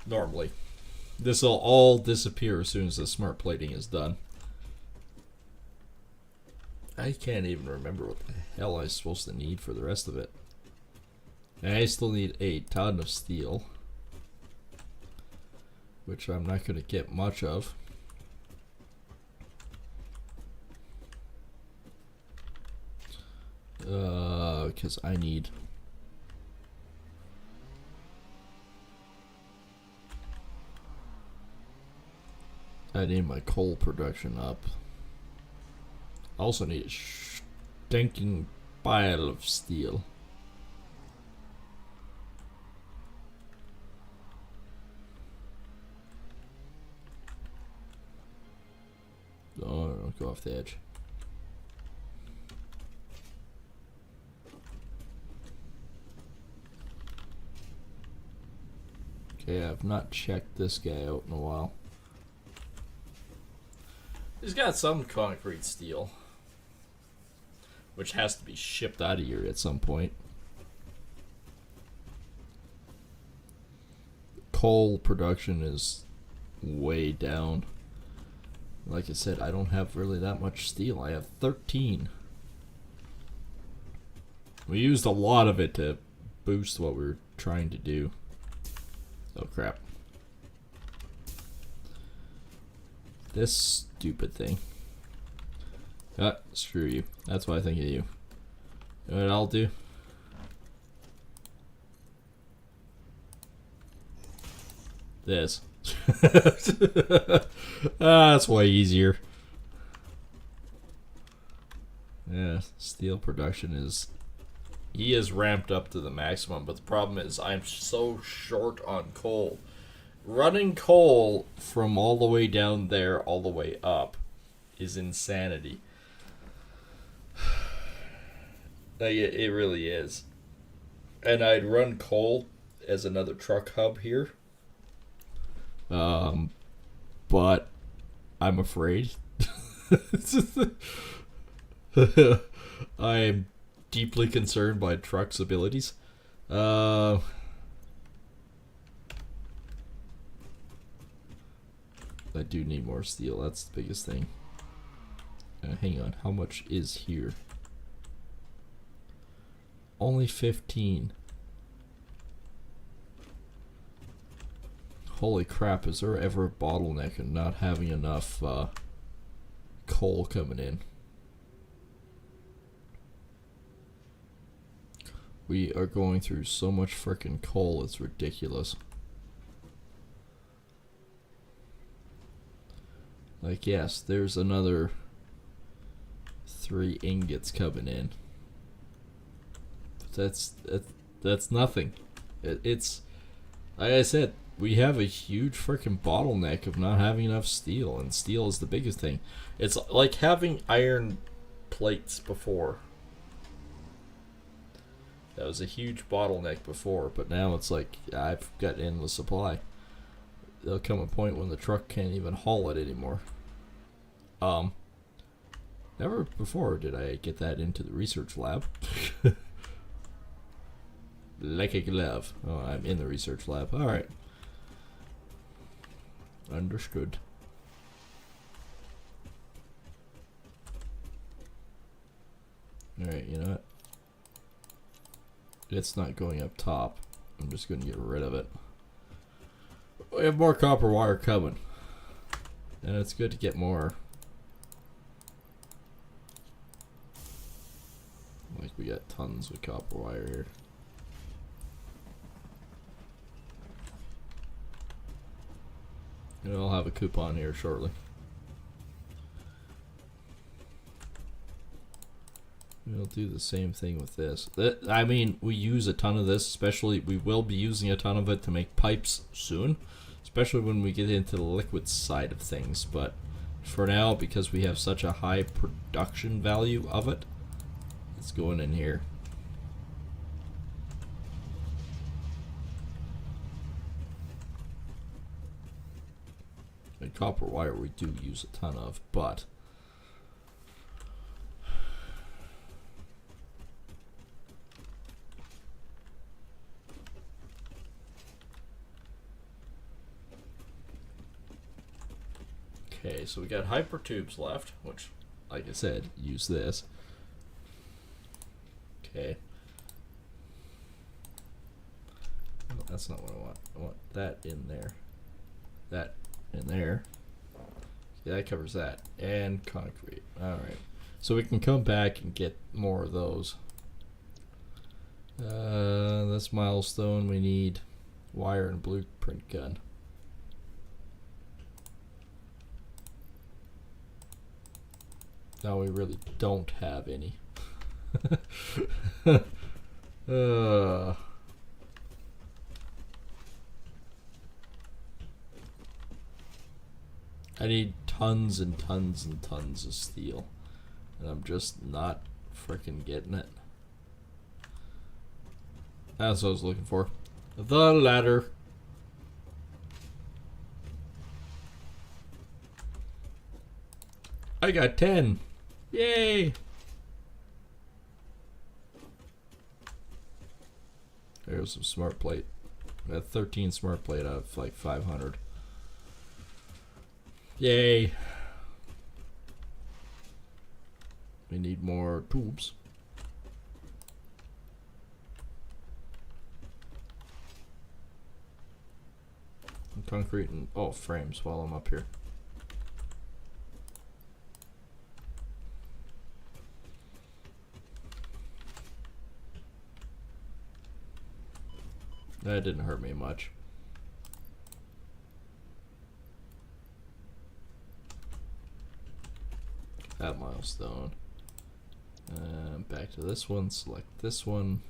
Normally. This will all disappear as soon as the smart plating is done. I can't even remember what the hell I'm supposed to need for the rest of it. And I still need a ton of steel. Which I'm not going to get much of. Because I need... I need my coal production up. I also need a stinking pile of steel. Oh, don't go off the edge. Okay, I've not checked this guy out in a while. He's got some concrete steel, which has to be shipped out of here at some point. Coal production is way down. Like I said, I don't have really that much steel. I have 13. We used a lot of it to boost what we were trying to do. Oh crap. This stupid thing. Ah, screw you. That's what I think of you. You know what I'll do? This. That's way easier. Yeah, steel production is... He is ramped up to the maximum, but the problem is I'm so short on coal. Running coal from all the way down there all the way up is insanity. Like, it really is. And I'd run coal as another truck hub here. But I'm afraid. I'm deeply concerned by truck's abilities. I do need more steel. That's the biggest thing. Hang on. How much is here? Only 15. Holy crap, is there ever a bottleneck in not having enough coal coming in? We are going through so much frickin' coal, it's ridiculous. Like, yes, there's another 3 ingots coming in. But that's nothing. It's, like I said, we have a huge freaking bottleneck of not having enough steel, and steel is the biggest thing. It's like having iron plates before. That was a huge bottleneck before, but now it's like I've got endless supply. There'll come a point when the truck can't even haul it anymore. Never before did I get that into the research lab. Like a glove. Oh, I'm in the research lab. Alright. Understood. Alright, you know what? It's not going up top. I'm just going to get rid of it. We have more copper wire coming. And it's good to get more. Like, we got tons of copper wire here. And I'll have a coupon here shortly. We'll do the same thing with this. I mean, we use a ton of this, especially, we will be using a ton of it to make pipes soon. Especially when we get into the liquid side of things. But for now, because we have such a high production value of it, it's going in here. And copper wire we do use a ton of, but okay, so we got hyper tubes left, which, like I said, use this. Okay. Oh, that's not what I want. I want that in there. That in there. Yeah, that covers that. And concrete. Alright. So we can come back and get more of those. This milestone, we need wire and blueprint gun. Now we really don't have any. uh, I need tons and tons and tons of steel, and I'm just not freaking getting it. That's what I was looking for. The ladder. I got 10. Yay! There's some smart plate. I got 13 smart plate out of like 500. Yay! We need more tubes. And concrete and frames while I'm up here. That didn't hurt me much. That milestone. Back to this one, select this one.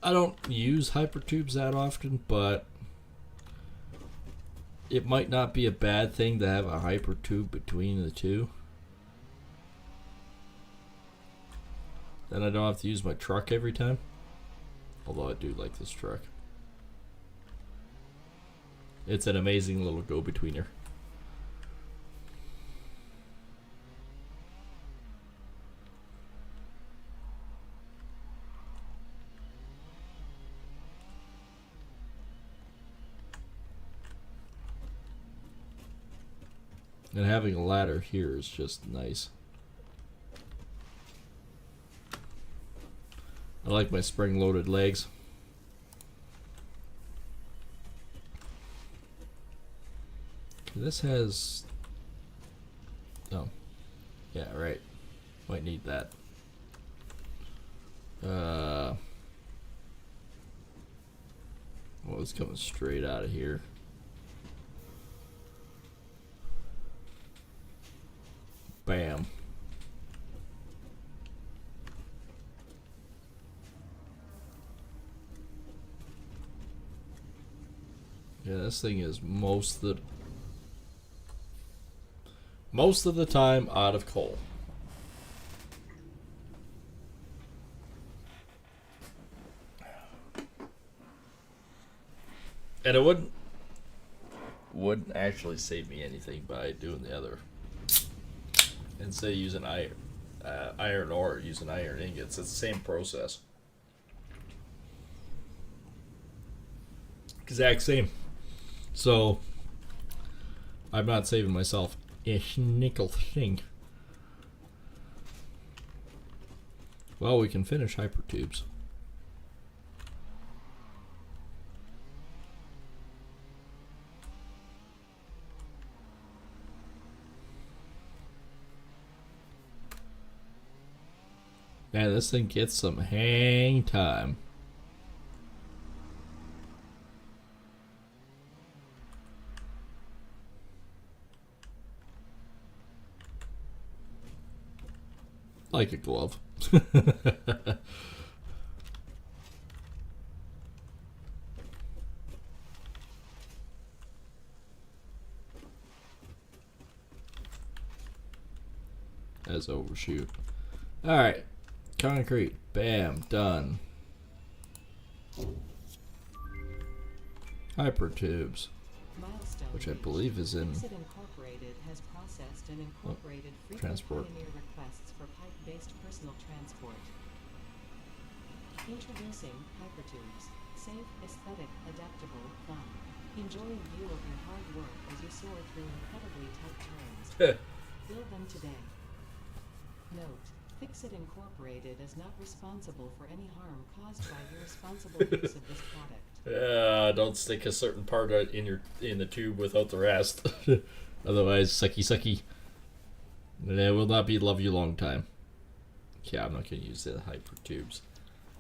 I don't use hypertubes that often, but it might not be a bad thing to have a hypertube between the two. Then I don't have to use my truck every time. Although I do like this truck. It's an amazing little go-betweener. And having a ladder here is just nice. I like my spring-loaded legs. Okay, this has... Oh. Yeah, right. Might need that. Well, it's coming straight out of here. Bam. Yeah, this thing is most of the time out of coal. And it wouldn't actually save me anything by doing the other. Instead of using iron ore, using iron ingots, it's the same process. Exact same. So, I'm not saving myself a nickel thing. Well, we can finish hypertubes. Man, this thing gets some hang time. Like a glove. As overshoot. Alright. Concrete. Bam. Done. Hypertubes. Which I believe is in transport. Requests for pipe-based personal transport. Introducing hypertubes. Safe, aesthetic, adaptable, fun. Enjoy a view of your hard work as you soar through incredibly tight turns. Build them today. Note: Fixit Incorporated is not responsible for any harm caused by irresponsible use of this product. Don't stick a certain part in the tube without the rest. Otherwise, sucky. And it will not be love you long time. Yeah, I'm not going to use the hyper tubes.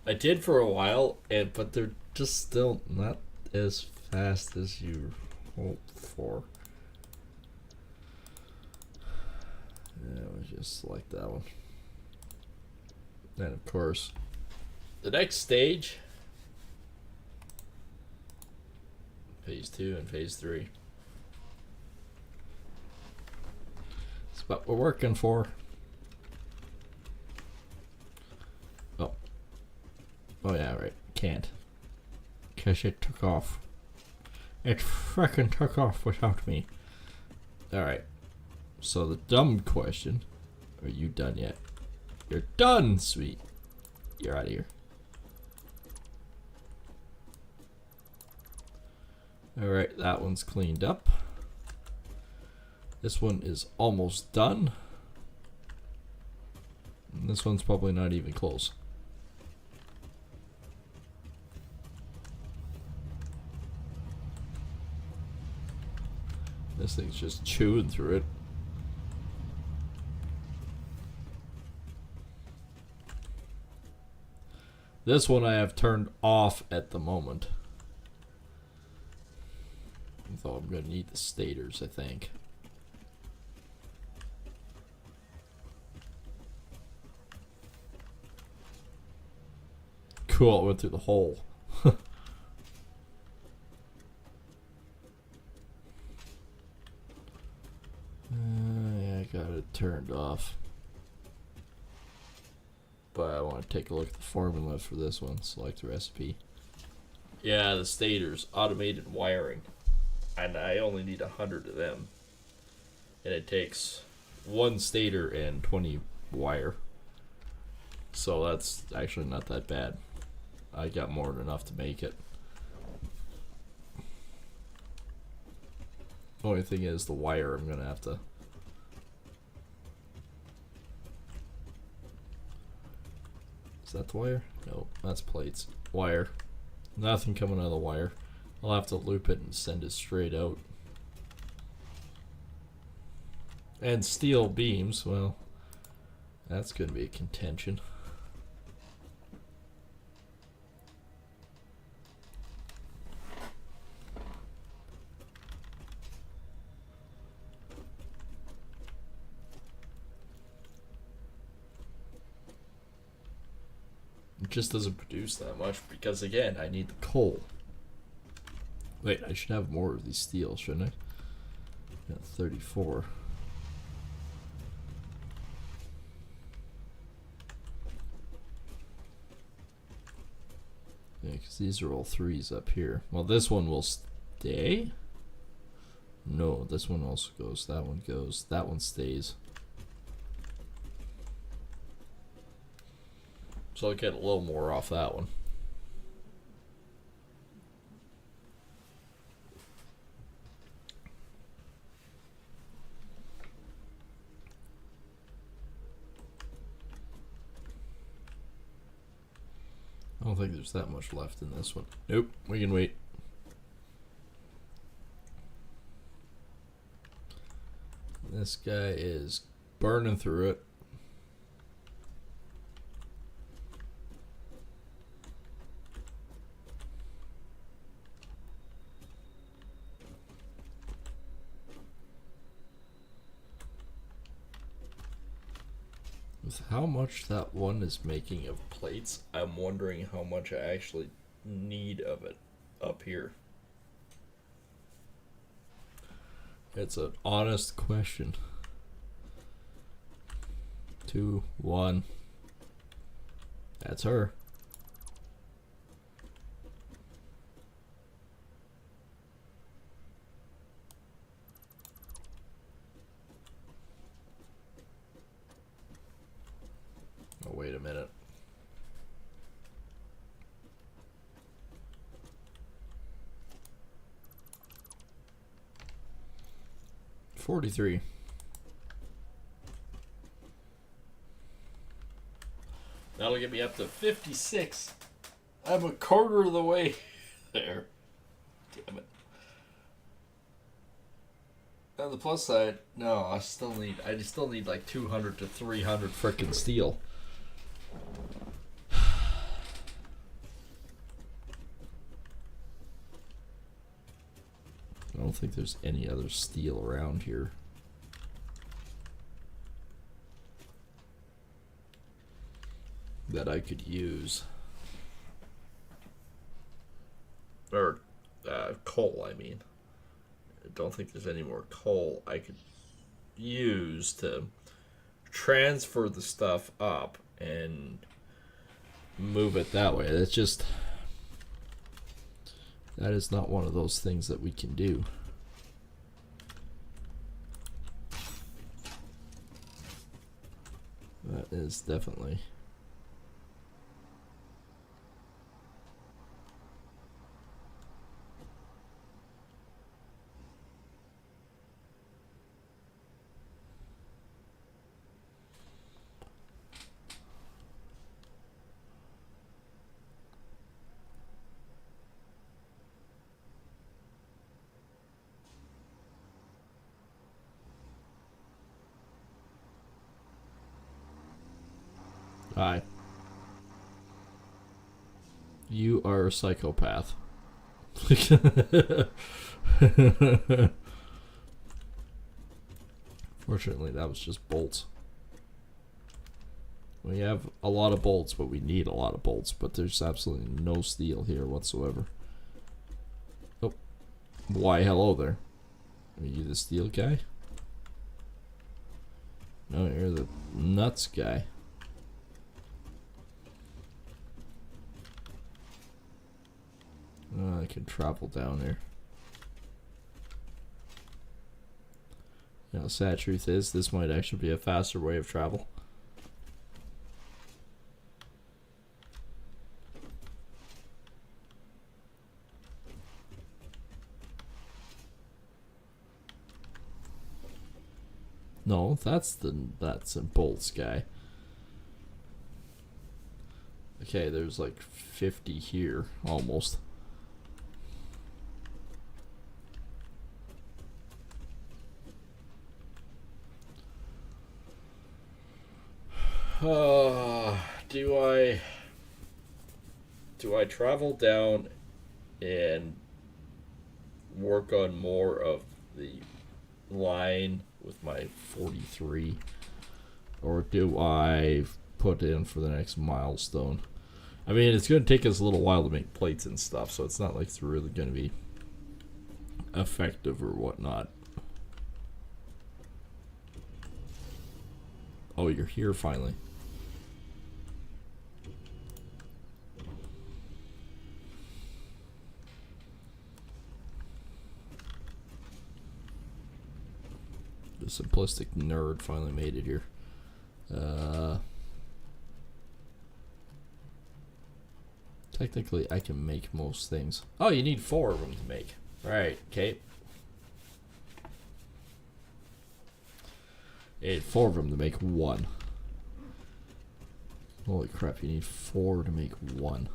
I did for a while, but they're just still not as fast as you hope for. Yeah, we'll just select that one. And of course, the next stage, phase 2 and phase 3. That's what we're working for. Oh. Oh yeah, right. Can't. Because it took off. It frickin' took off without me. Alright. So the dumb question. Are you done yet? You're done! Sweet. You're out of here. Alright, that one's cleaned up. This one is almost done. And this one's probably not even close. This thing's just chewing through it. This one I have turned off at the moment. Though I'm going to need the stators, I think. Cool, it went through the hole. Yeah, I got it turned off. But I want to take a look at the formula for this one. Select recipe. Yeah, the stators, automated wiring. And I only need 100 of them. And it takes 1 stator and 20 wire. So that's actually not that bad. I got more than enough to make it. Only thing is the wire I'm gonna have to. Is that the wire? No, that's plates. Wire. Nothing coming out of the wire. I'll have to loop it and send it straight out. And steel beams, well, that's gonna be a contention. It just doesn't produce that much because, again, I need the coal. Wait, I should have more of these steel, shouldn't I? Got 34. Yeah, because these are all 3s up here. Well, this one will stay. No, this one also goes. That one goes. That one stays. So I'll get a little more off that one. I don't think there's that much left in this one. Nope, we can wait. This guy is burning through it. With how much that one is making of plates, I'm wondering how much I actually need of it up here. It's an honest question. 2, 1. That's her. Oh, wait a minute. $43. That'll get me up to 56. I'm a quarter of the way there. Damn it. On the plus side, no, I still need like 200 to 300 frickin' steel. I don't think there's any other steel around here. that I could use. Or coal, I mean. I don't think there's any more coal I could use to transfer the stuff up and move it that way. That's just... That is not one of those things that we can do. That is definitely... Hi. You are a psychopath. Fortunately, that was just bolts. We have a lot of bolts, but we need a lot of bolts. But there's absolutely no steel here whatsoever. Oh. Why, hello there. Are you the steel guy? No, you're the nuts guy. I can travel down there. You know, sad truth is, this might actually be a faster way of travel. No, that's the nuts and bolts guy. Okay, there's like 50 here, almost. Do I travel down and work on more of the line with my 43, or do I put in for the next milestone? I mean, it's going to take us a little while to make plates and stuff, so it's not like it's really going to be effective or whatnot. Oh, you're here finally. The simplistic nerd finally made it here. Technically, I can make most things. Oh, you need 4 of them to make. Right, okay. You need 4 of them to make 1. Holy crap, you need 4 to make 1.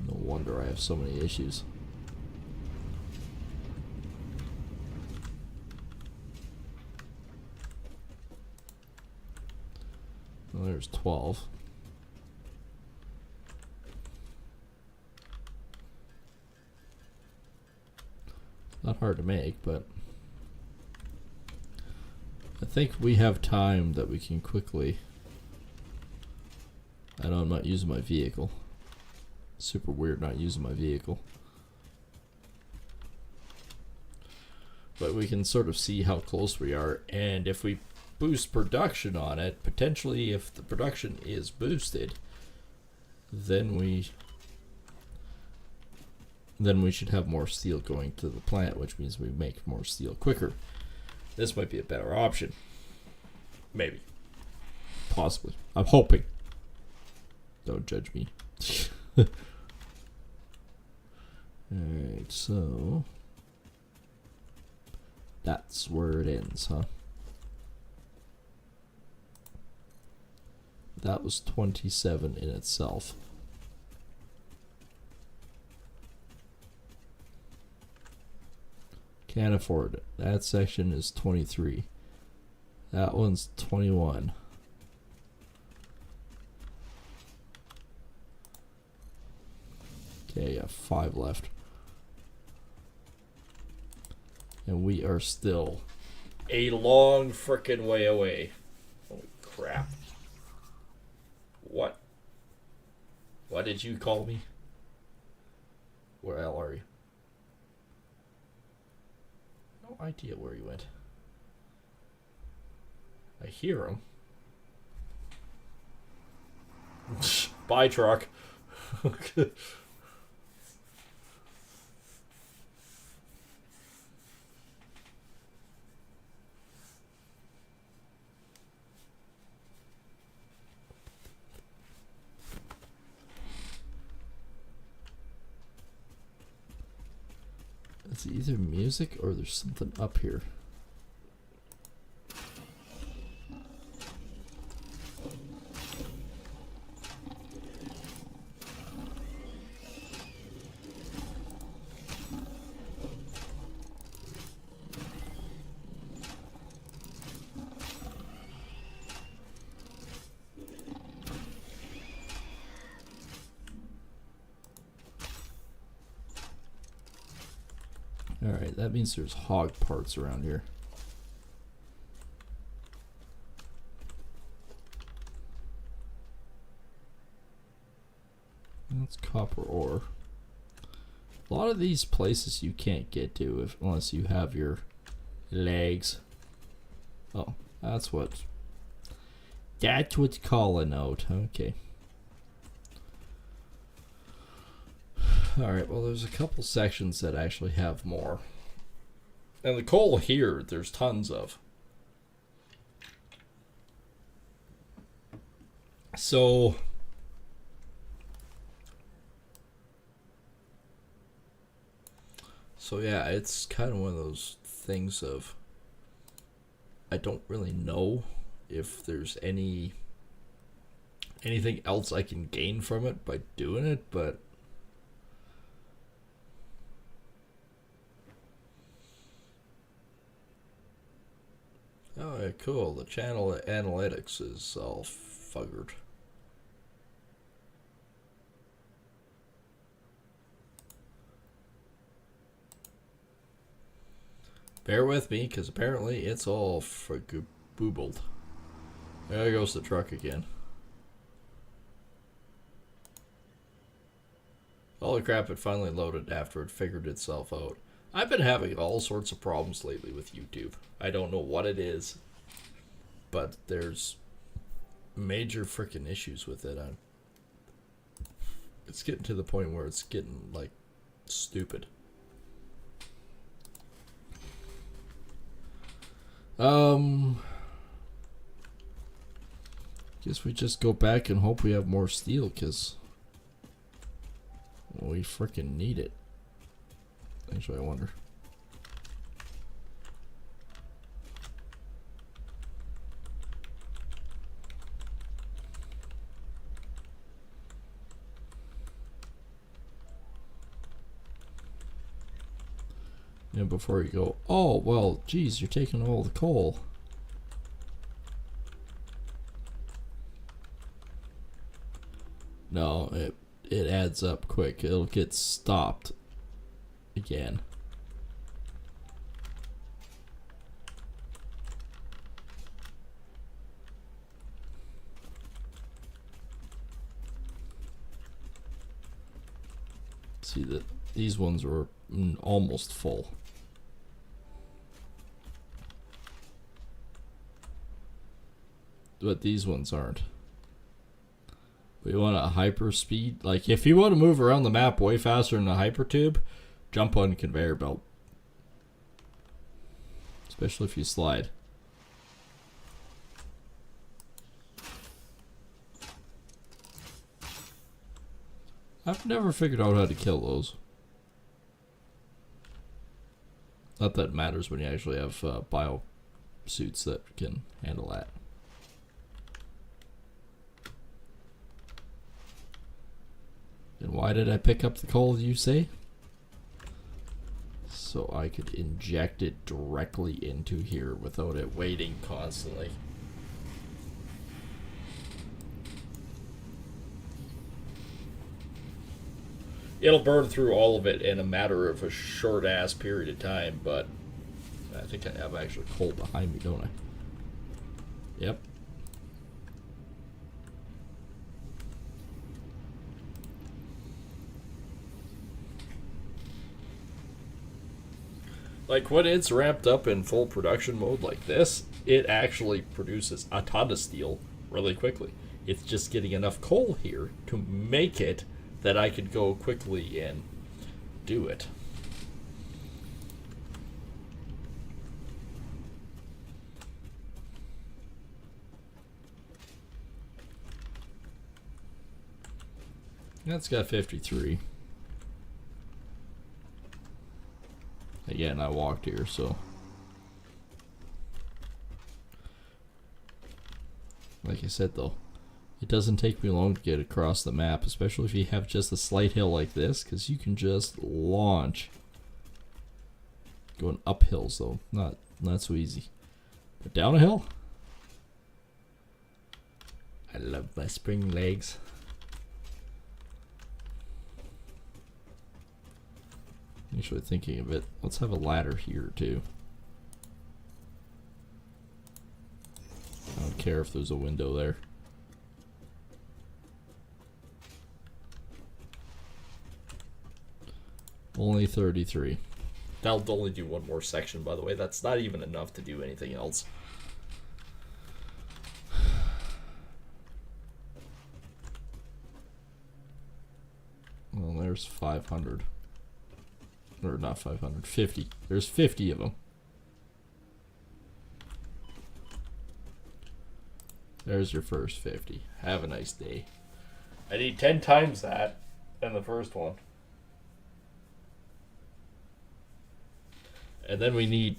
No wonder I have so many issues. Well, there's 12. Not hard to make, but I think we have time that we can quickly... I know I'm not using my vehicle. Super weird not using my vehicle. But we can sort of see how close we are, and if we boost production on it, potentially if the production is boosted, then we should have more steel going to the plant, which means we make more steel quicker. This might be a better option. Maybe. Possibly. I'm hoping. Don't judge me. Alright, so that's where it ends, huh? That was 27 in itself. Can't afford it. That section is 23. That one's 21. Okay, I have 5 left. And we are still a long frickin' way away. Holy What did you call me? Where the hell are you? No idea where you went. I hear him. Bye, truck. It's either music or there's something up here. Alright, that means there's hog parts around here. That's copper ore. A lot of these places you can't get to unless you have your legs. Oh, that's what's calling out. Okay. Alright, well there's a couple sections that actually have more. And the coal here, there's tons of. So yeah, it's kind of one of those things of I don't really know if there's anything else I can gain from it by doing it, but oh, yeah, cool. The channel analytics is all fuggered. Bear with me, because apparently it's all boobled. There goes the truck again. Holy crap, it finally loaded after it figured itself out. I've been having all sorts of problems lately with YouTube. I don't know what it is, but there's major freaking issues with it. It's getting to the point where it's getting, like, stupid. Guess we just go back and hope we have more steel, because we freaking need it. Actually, I wonder. And before you go, oh, well, geez, you're taking all the coal. No, it adds up quick. It'll get stopped again. See that these ones were almost full. But these ones aren't. We want a hyper speed. Like, if you want to move around the map way faster than a hyper tube, jump on conveyor belt. Especially if you slide. I've never figured out how to kill those. Not that it matters when you actually have bio suits that can handle that. And why did I pick up the coal, you say? So I could inject it directly into here without it waiting constantly. It'll burn through all of it in a matter of a short ass period of time, but I think I have actually coal behind me, don't I? Yep. Like when it's ramped up in full production mode like this, it actually produces a ton of steel really quickly. It's just getting enough coal here to make it that I could go quickly and do it. That's got 53. Again, I walked here, so. Like I said, though, it doesn't take me long to get across the map, especially if you have just a slight hill like this, because you can just launch. Going up hills, though, not so easy. But down a hill? I love my spring legs. Actually thinking of it, let's have a ladder here too. I don't care if there's a window there. Only 33. That'll only do one more section, by the way. That's not even enough to do anything else. Well, there's 500. Or not 500, 50. There's 50 of them. There's your first 50. Have a nice day. I need 10 times that than the first one. And then we need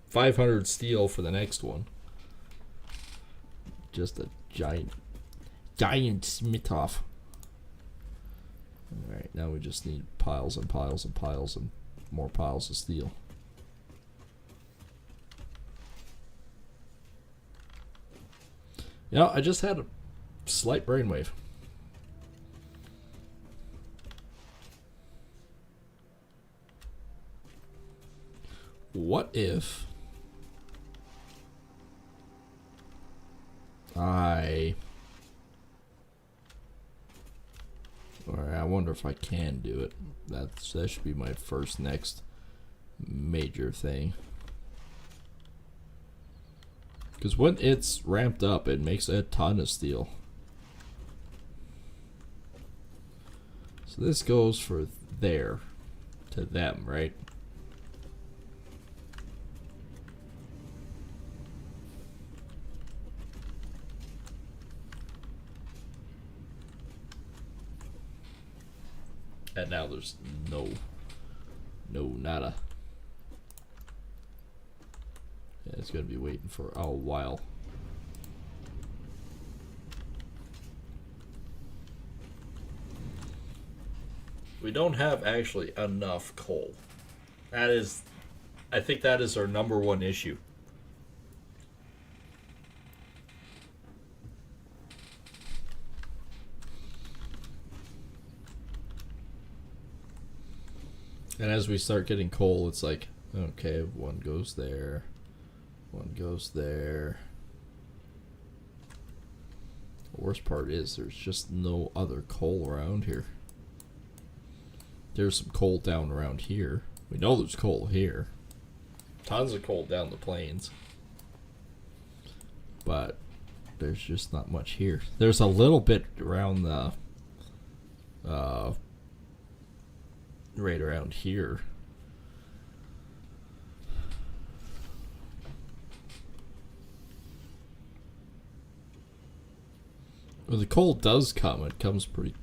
500 steel for the next one. Just a giant Smith-off. Alright, now we just need piles and piles and piles and more piles of steel. You know, I just had a slight brainwave. What if I wonder if I can do it. That should be my first next major thing. Because when it's ramped up, it makes a ton of steel. So this goes for there to them, right? And now there's no, nada. Yeah, it's gonna be waiting for a while. We don't have actually enough coal. That is, I think that is our number one issue. And as we start getting coal, it's like, okay, one goes there, one goes there. The worst part is there's just no other coal around here. There's some coal down around here. We know there's coal here. Tons of coal down the plains. But there's just not much here. There's a little bit around the right around here. When the coal does come, it comes pretty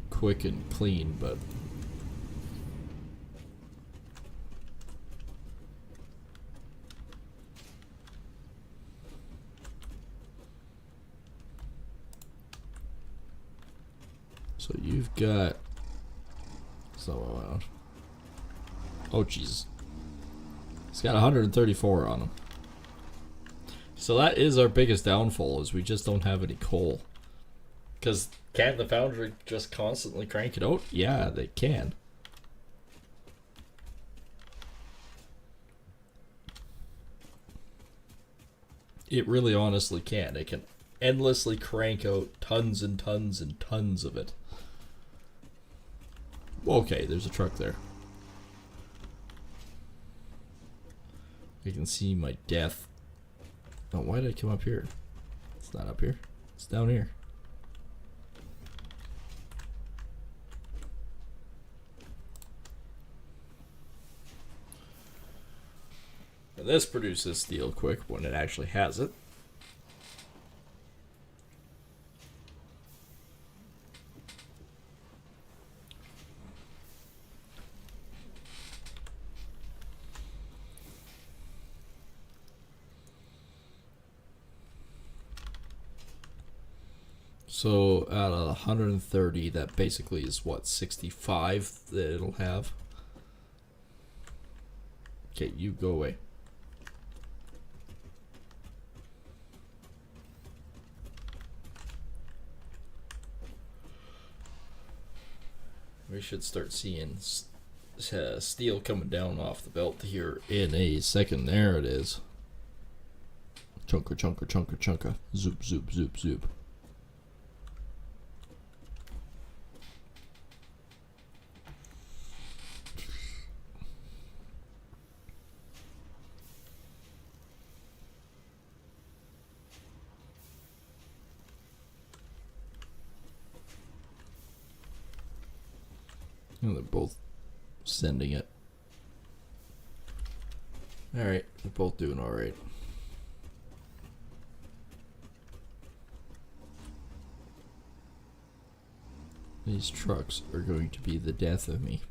quick and clean, but so you've got oh Jesus, it's got 134 on them. So that is our biggest downfall, is we just don't have any coal. Because can the foundry just constantly crank it out? Yeah, they can. It really honestly can. It can endlessly crank out tons and tons and tons of it. Okay, there's a truck there. I can see my death. Oh, why did I come up here? It's not up here. It's down here. And this produces steel quick when it actually has it. So out of 130, that basically is what, 65 that it'll have? Okay, you go away. We should start seeing steel coming down off the belt here in a second. There it is. Chunker, chunker, chunker, chunker. Zoop, zoop, zoop, zoop. Oh, they're both sending it. Alright, they're both doing alright. These trucks are going to be the death of me.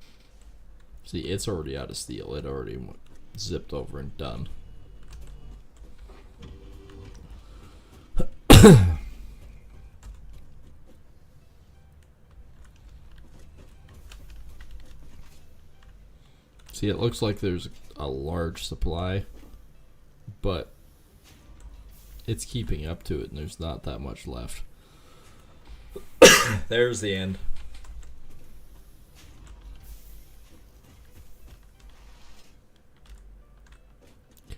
See, it's already out of steel. It already zipped over and done. See, it looks like there's a large supply, but it's keeping up to it, and there's not that much left. There's the end.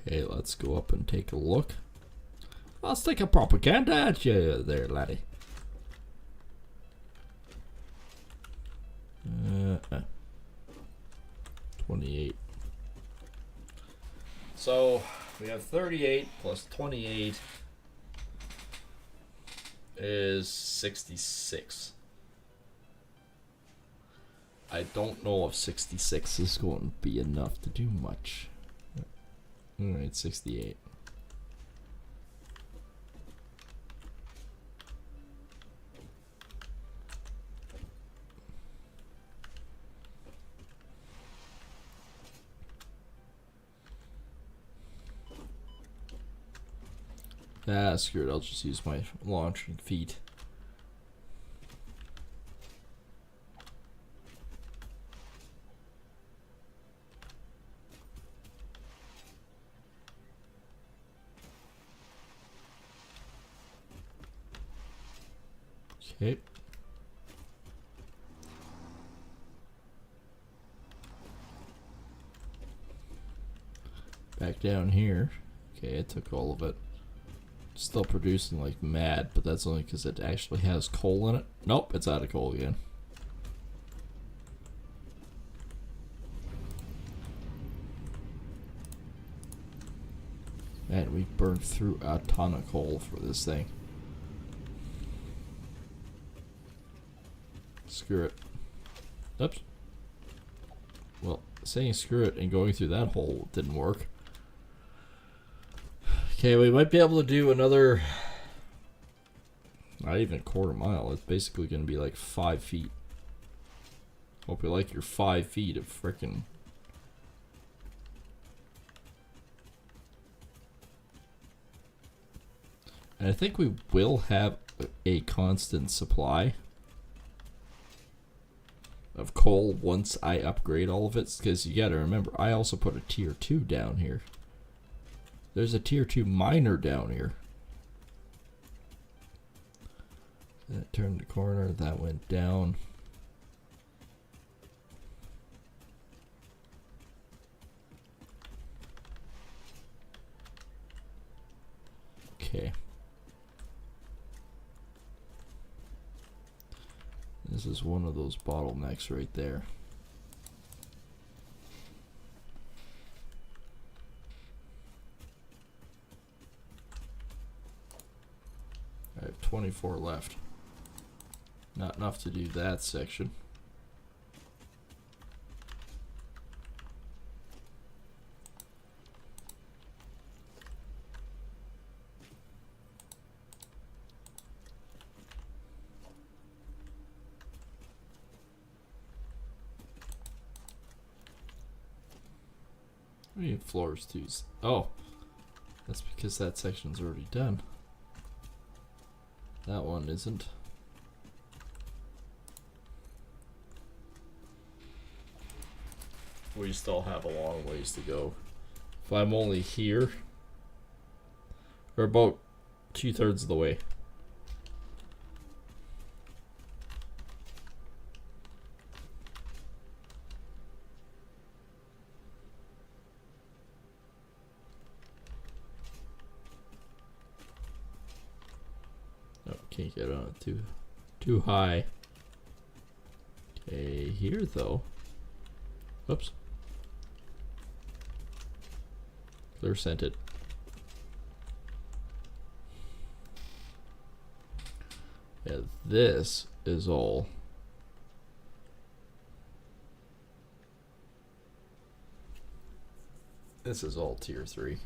Okay, let's go up and take a look. Let's take a propaganda at you there, laddie. 28. So we have 38 plus 28 is 66. I don't know if 66 is going to be enough to do much. Alright, 68. Ah, screw it, I'll just use my launching feet. Okay. Back down here. Okay, it took all of it. Still producing like mad, but that's only because it actually has coal in it. Nope, it's out of coal again. Man, we burned through a ton of coal for this thing. Screw it. Oops. Well, saying screw it and going through that hole didn't work. Okay, we might be able to do another, not even a quarter mile. It's basically going to be like 5 feet. Hope you like your 5 feet of frickin'. And I think we will have a constant supply of coal once I upgrade all of it, because you gotta remember, I also put a tier 2 down here. There's a tier 2 miner down here. That turned the corner, that went down. Okay. This is one of those bottlenecks right there. 24 left. Not enough to do that section. We need floors too. Oh, that's because that section's already done. That one isn't. We still have a long ways to go. If I'm only here, we're about 2/3 of the way. Oh, can't get on it too high. Okay, here though. Oops. Clear scented. Yeah, this is all. This is all tier 3.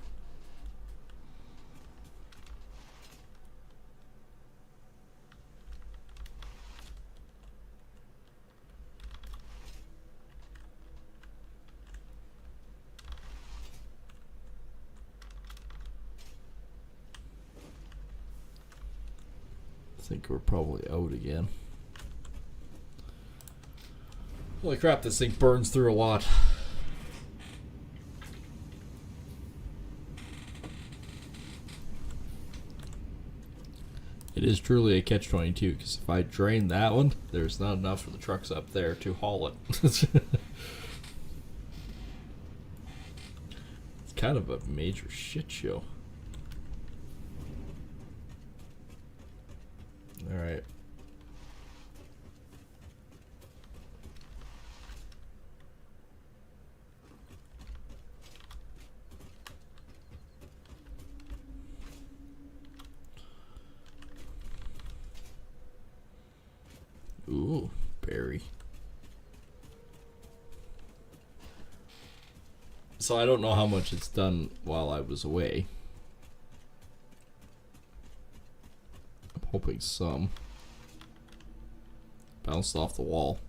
I think we're probably out again. Holy crap, this thing burns through a lot. It is truly a catch-22, because if I drain that one, there's not enough for the trucks up there to haul it. It's kind of a major shit show. Alright. Ooh, berry. So I don't know how much it's done while I was away. I'm hoping some. Bounced off the wall.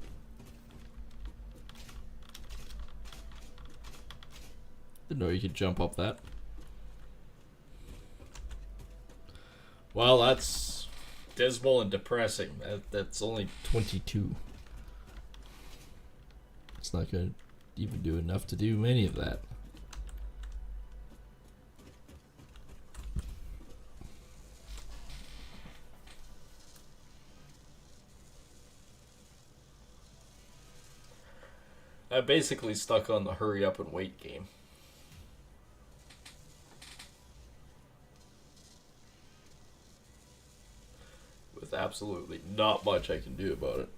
Didn't know you could jump up that. Well, that's dismal and depressing. That's only 22. It's not going to even do enough to do any of that. I'm basically stuck on the hurry up and wait game. With absolutely not much I can do about it.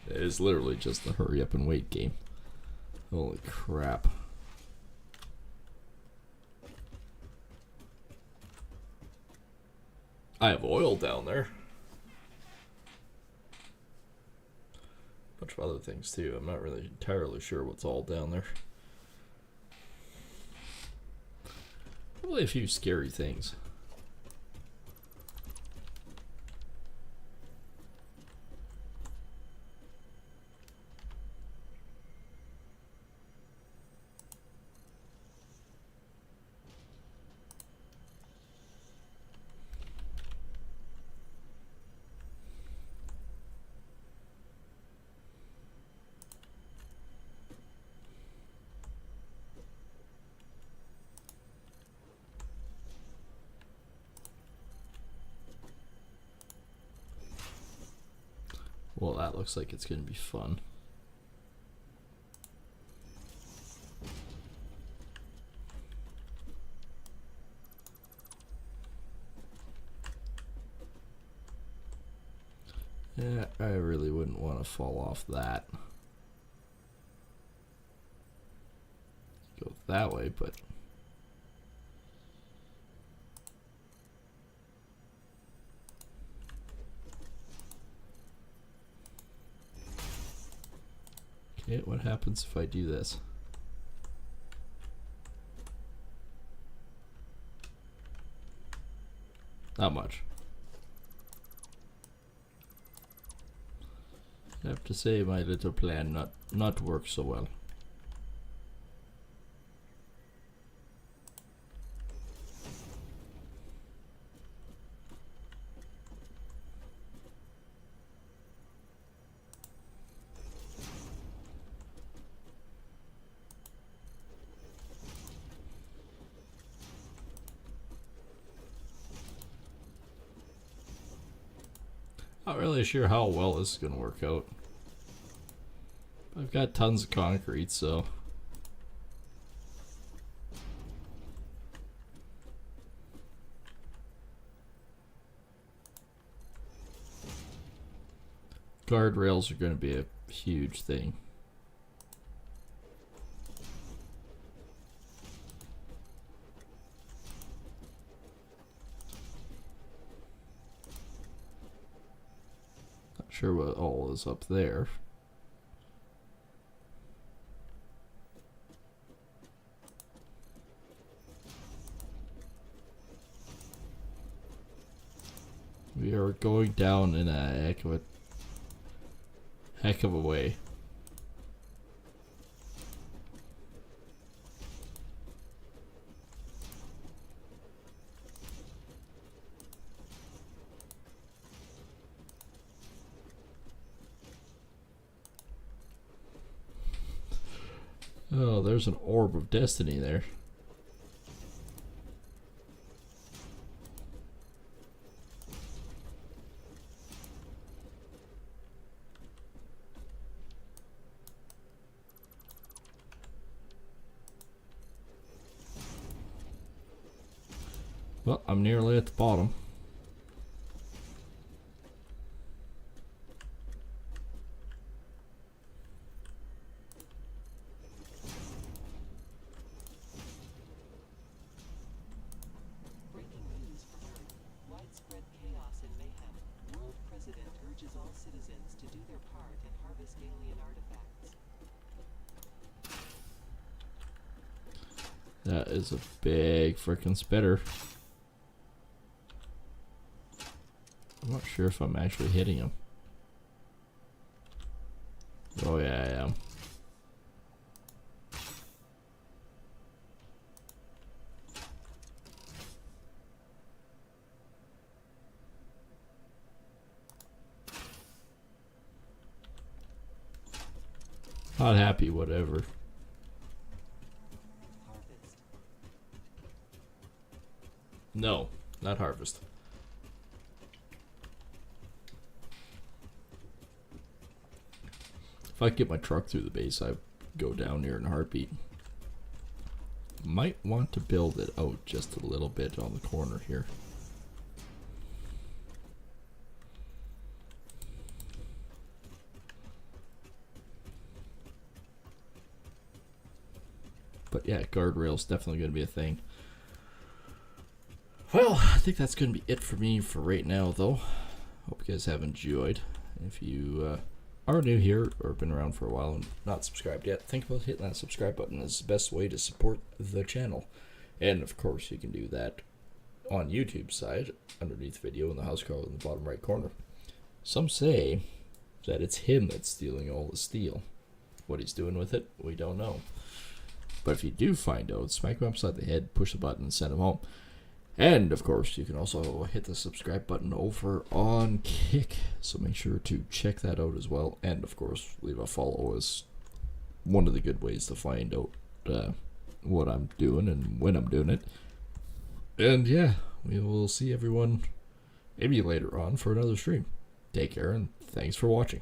It is literally just the hurry up and wait game. Holy crap. I have oil down there. Bunch of other things too. I'm not really entirely sure what's all down there. Probably a few scary things. Well, that looks like it's going to be fun. Yeah, I really wouldn't want to fall off that. Go that way, but... Okay, what happens if I do this? Not much. I have to say my little plan not work so well. Not really sure how well this is going to work out. I've got tons of concrete, so... Guardrails are going to be a huge thing. Not sure what all is up there. We are going down in a heck of a way. Oh, there's an orb of destiny there. Well, I'm nearly at the bottom. Breaking news from Earth. Widespread chaos and mayhem. World President urges all citizens to do their part and harvest alien artifacts. That is a big frickin' spitter. I'm not sure if I'm actually hitting him. Oh yeah, I am. Not happy, whatever. Harvest. No, not harvest. If I get my truck through the base, I go down here in a heartbeat. Might want to build it out just a little bit on the corner here. But yeah, guardrail's definitely going to be a thing. Well, I think that's going to be it for me for right now, though. Hope you guys have enjoyed. If you are new here or been around for a while and not subscribed yet, think about hitting that subscribe button. It's the best way to support the channel. And of course, you can do that on YouTube's side, underneath the video in the house card in the bottom right corner. Some say that it's him that's stealing all the steel. What he's doing with it, we don't know. But if you do find out, smack him upside the head, push the button, and send him home. And of course, you can also hit the subscribe button over on Kick, so make sure to check that out as well. And of course, leave a follow is one of the good ways to find out what I'm doing and when I'm doing it. And yeah, we will see everyone maybe later on for another stream. Take care and thanks for watching.